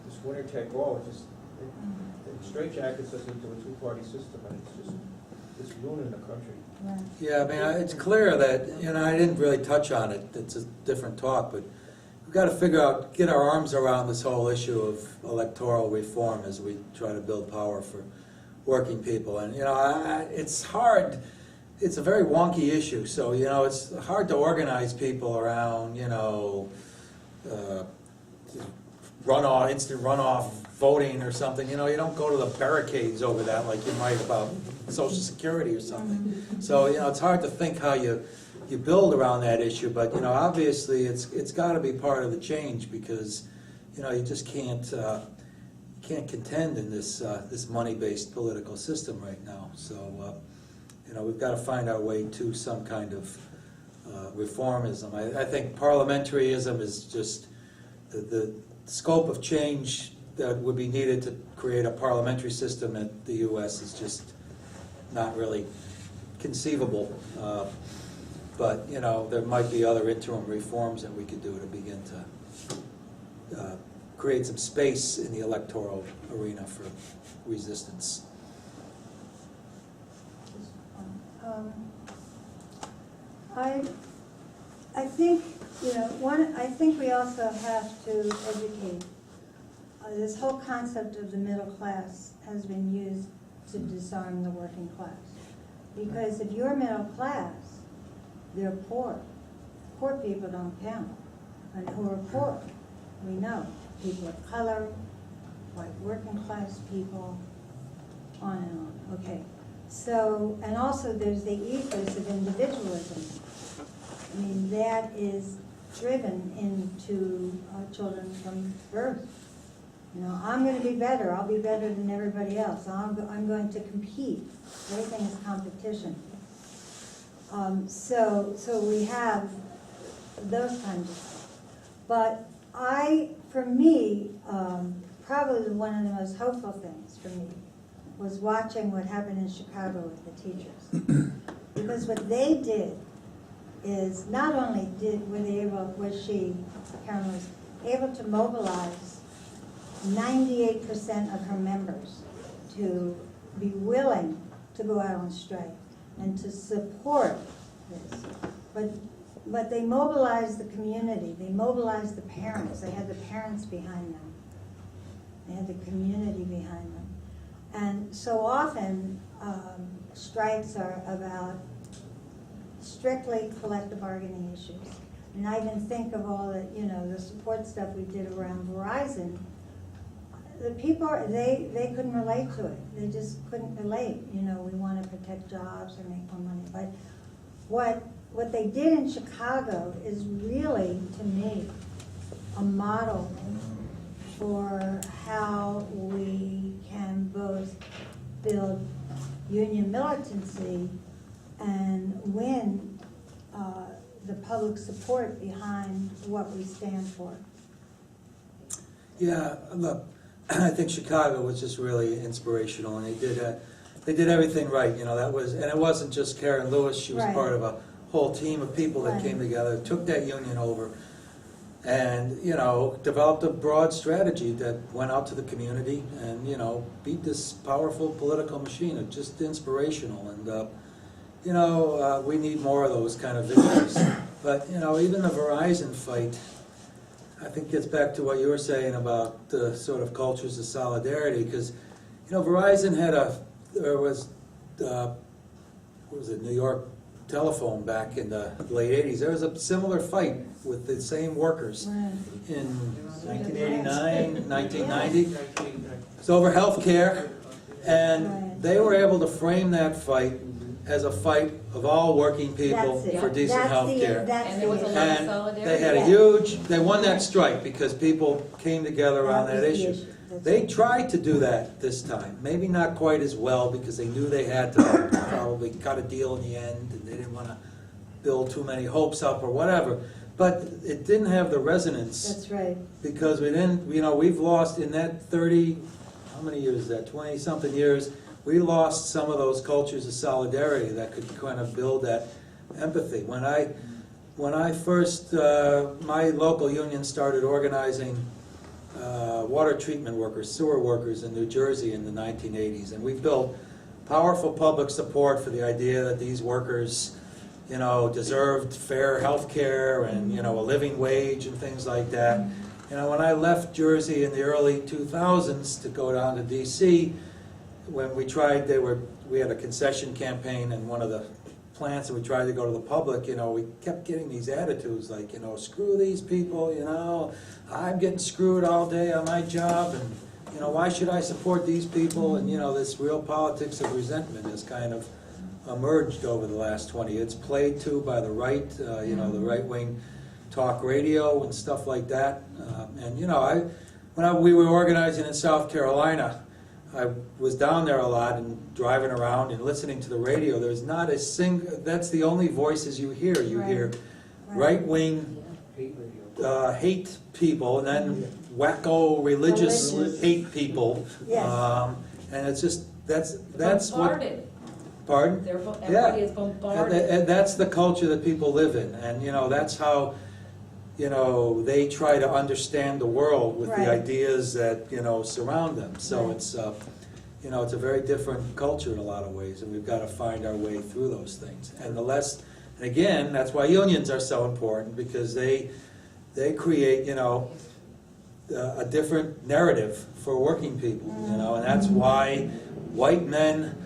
this winner-take-all, it straitjackets us into a two-party system, and it's ruining the country. Yeah, I mean, it's clear that, you know, I didn't really touch on it, it's a different talk, but we've got to figure out, get our arms around this whole issue of electoral reform as we try to build power for working people. And, you know, it's hard, it's a very wonky issue, so, you know, it's hard to organize people around, you know, runoff, instant runoff voting or something. You know, you don't go to the barricades over that like you might about Social Security or something. So, you know, it's hard to think how you build around that issue, but, you know, obviously it's got to be part of the change, because, you know, you just can't contend in this money-based political system right now. So, you know, we've got to find our way to some kind of reformism. I think parliamentarism is just the scope of change that would be needed to create a parliamentary system in the U.S. is just not really conceivable. But, you know, there might be other interim reforms that we could do to begin to create some space in the electoral arena for resistance. I think, you know, I think we also have to educate. This whole concept of the middle class has been used to disarm the working class. Because if you're middle class, they're poor. Poor people don't count. And who are poor? We know. People of color, white working class people, on and on. Okay. So, and also there's the ethos of individualism. I mean, that is driven into children from birth. You know, I'm going to be better. I'll be better than everybody else. I'm going to compete. Everything is competition. So we have those kinds of things. But for me, probably one of the most hopeful things for me was watching what happened in Chicago with the teachers. Because what they did is not only Karen was able to mobilize 98% of her members to be willing to go out on strike and to support this. But they mobilized the community, they mobilized the parents, they had the parents behind them, they had the community behind them. And so often, strikes are about strictly collective bargaining issues. And I even think of all the, the support stuff we did around Verizon. The people, they couldn't relate to it. They just couldn't relate. We want to protect jobs and make more money. But what they did in Chicago is really, to me, a model for how we can both build union militancy and win the public support behind what we stand for. Yeah, look, I think Chicago was just really inspirational, and they did everything right. That was, and it wasn't just Karen Lewis. She was Right. part of a whole team of people that Right. came together, took that union over, and developed a broad strategy that went out to the community and beat this powerful political machine. It's just inspirational, and we need more of those kind of victories. But even the Verizon fight, I think, gets back to what you were saying about the sort of cultures of solidarity, because Verizon had what was it, New York Telephone back in the late 80s. There was a similar fight with the same workers Right. in 1989, 1990. 1990. It's over health care, and Right. they were able to frame that fight as a fight of all working people That's it. for decent That's health the- care. that's And there was a the- lot of And solidarity. they had a huge, they won that strike because people came together on that was the issue. That's They right. tried to do that this time, maybe not quite as well because they knew they had to probably cut a deal in the end and they didn't want to build too many hopes up or whatever. But it didn't have the resonance That's right. because we didn't, we've lost in that 30, how many years is that, 20-something years, we lost some of those cultures of solidarity that could kind of build that empathy. When I first, my local union started organizing water treatment workers, sewer workers in New Jersey in the 1980s, and we built powerful public support for the idea that these workers, deserved fair health care and, a living wage and things like that. When I left Jersey in the early 2000s to go down to DC, when we tried, we had a concession campaign in one of the plants and we tried to go to the public, we kept getting these attitudes like, screw these people, I'm getting screwed all day on my job and, why should I support these people? And, this real politics of resentment has kind of emerged over the last 20 years. It's played too by the right, the right-wing talk radio and stuff like that. When we were organizing in South Carolina, I was down there a lot and driving around and listening to the radio. There's not a single, that's the only voices you hear. You Right. hear Right. right-wing Hate radio. hate people and then wacko religious Religious. hate people. Yes. And it's just, that's what, Bombarded. pardon? Everybody is bombarded. And that's the culture that people live in, and that's how they try to understand the world with Right. the ideas that surround them. So Right. it's it's a very different culture in a lot of ways, and we've got to find our way through those things. And again, that's why unions are so important, because they create a different narrative for working people, and that's why white men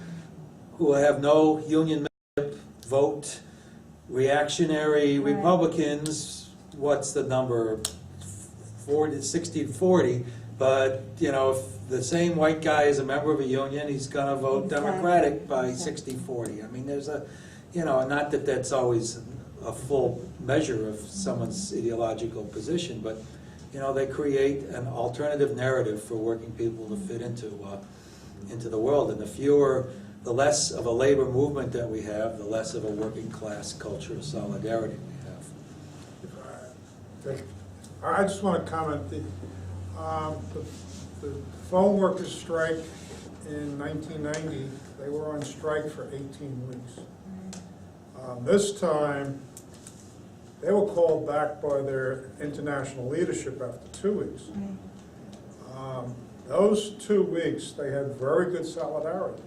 who have no union membership vote reactionary Right. Republicans. What's the number? 60-40. But if the same white guy is a member of a union, he's going to vote Exactly. Democratic by Exactly. 60-40. I mean, there's not that that's always a full measure of someone's ideological position, but they create an alternative narrative for working people to fit into the world. And the less of a labor movement that we have, the less of a working class culture of solidarity we have. I just want to comment, the phone workers strike in 1990, they were on strike for 18 weeks. This time, they were called back by their international leadership after 2 weeks. Those 2 weeks, they had very good solidarity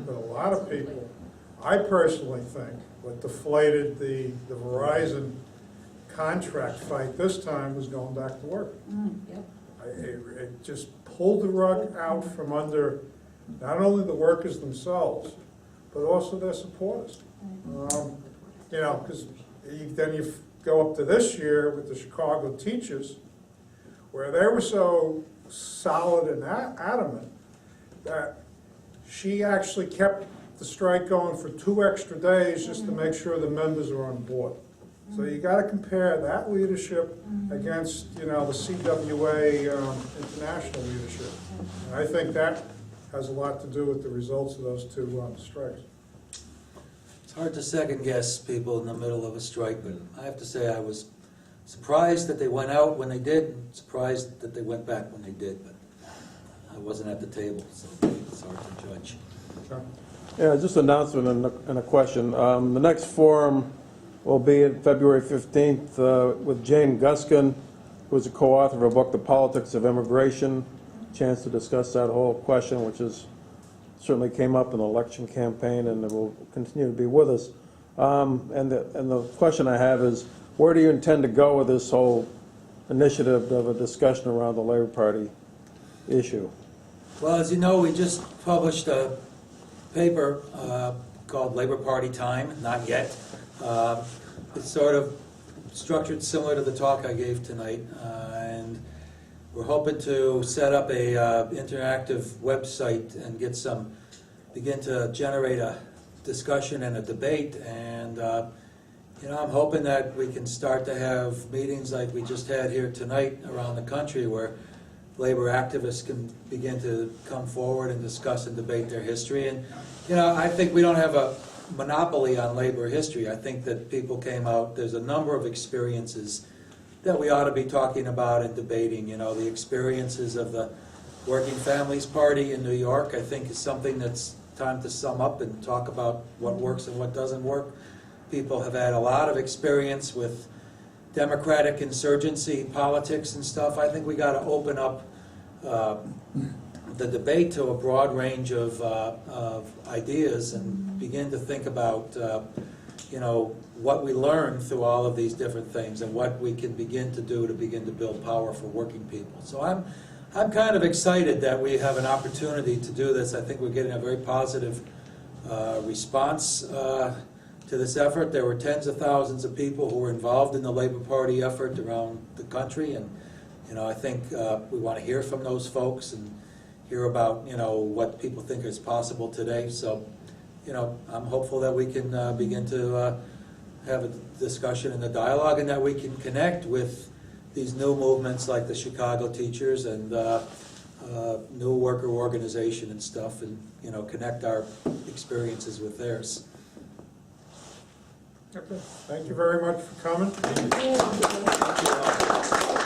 with a lot of people. I personally think what deflated the Verizon contract fight this time was going back to work. Yep. It just pulled the rug out from under not only the workers themselves, but also their supporters. You know, because then you go up to this year with the Chicago teachers, where they were so solid and adamant that she actually kept the strike going for 2 extra days just to make sure the members are on board. So you got to compare that leadership against, you know, the CWA international leadership. And I think that has a lot to do with the results of those 2 strikes. It's hard to second guess people in the middle of a strike, but I have to say I was surprised that they went out when they did, and surprised that they went back when they did, but I wasn't at the table, so it's hard to judge. Okay. Yeah, just an announcement and a question. The next forum will be on February 15th with Jane Guskin, who is a co-author of a book, The Politics of Immigration. Chance to discuss that whole question, which is certainly came up in the election campaign and it will continue to be with us. And the question I have is, where do you intend to go with this whole initiative of a discussion around the Labor Party issue? Well, as you know, we just published a paper called Labor Party Time, not yet. It's sort of structured similar to the talk I gave tonight, and we're hoping to set up a interactive website and begin to generate a discussion and a debate. And you know, I'm hoping that we can start to have meetings like we just had here tonight around the country, where labor activists can begin to come forward and discuss and debate their history. And you know, I think we don't have a monopoly on labor history. I think that people came out, there's a number of experiences that we ought to be talking about and debating. You know, the experiences of the Working Families Party in New York, I think, is something that's time to sum up and talk about what works and what doesn't work. People have had a lot of experience with democratic insurgency politics and stuff. I think we got to open up the debate to a broad range of ideas and begin to think about you know, what we learn through all of these different things and what we can begin to do to begin to build power for working people. So I'm kind of excited that we have an opportunity to do this. I think we're getting a very positive response to this effort. There were tens of thousands of people who were involved in the Labor Party effort around the country, and you know, I think we want to hear from those folks and hear about, you know, what people think is possible today. So, you know, I'm hopeful that we can begin to have a discussion and a dialogue, and that we can connect with these new movements like the Chicago teachers and new worker organization and stuff, and you know, connect our experiences with theirs. Okay. Thank you very much for coming. Thank you.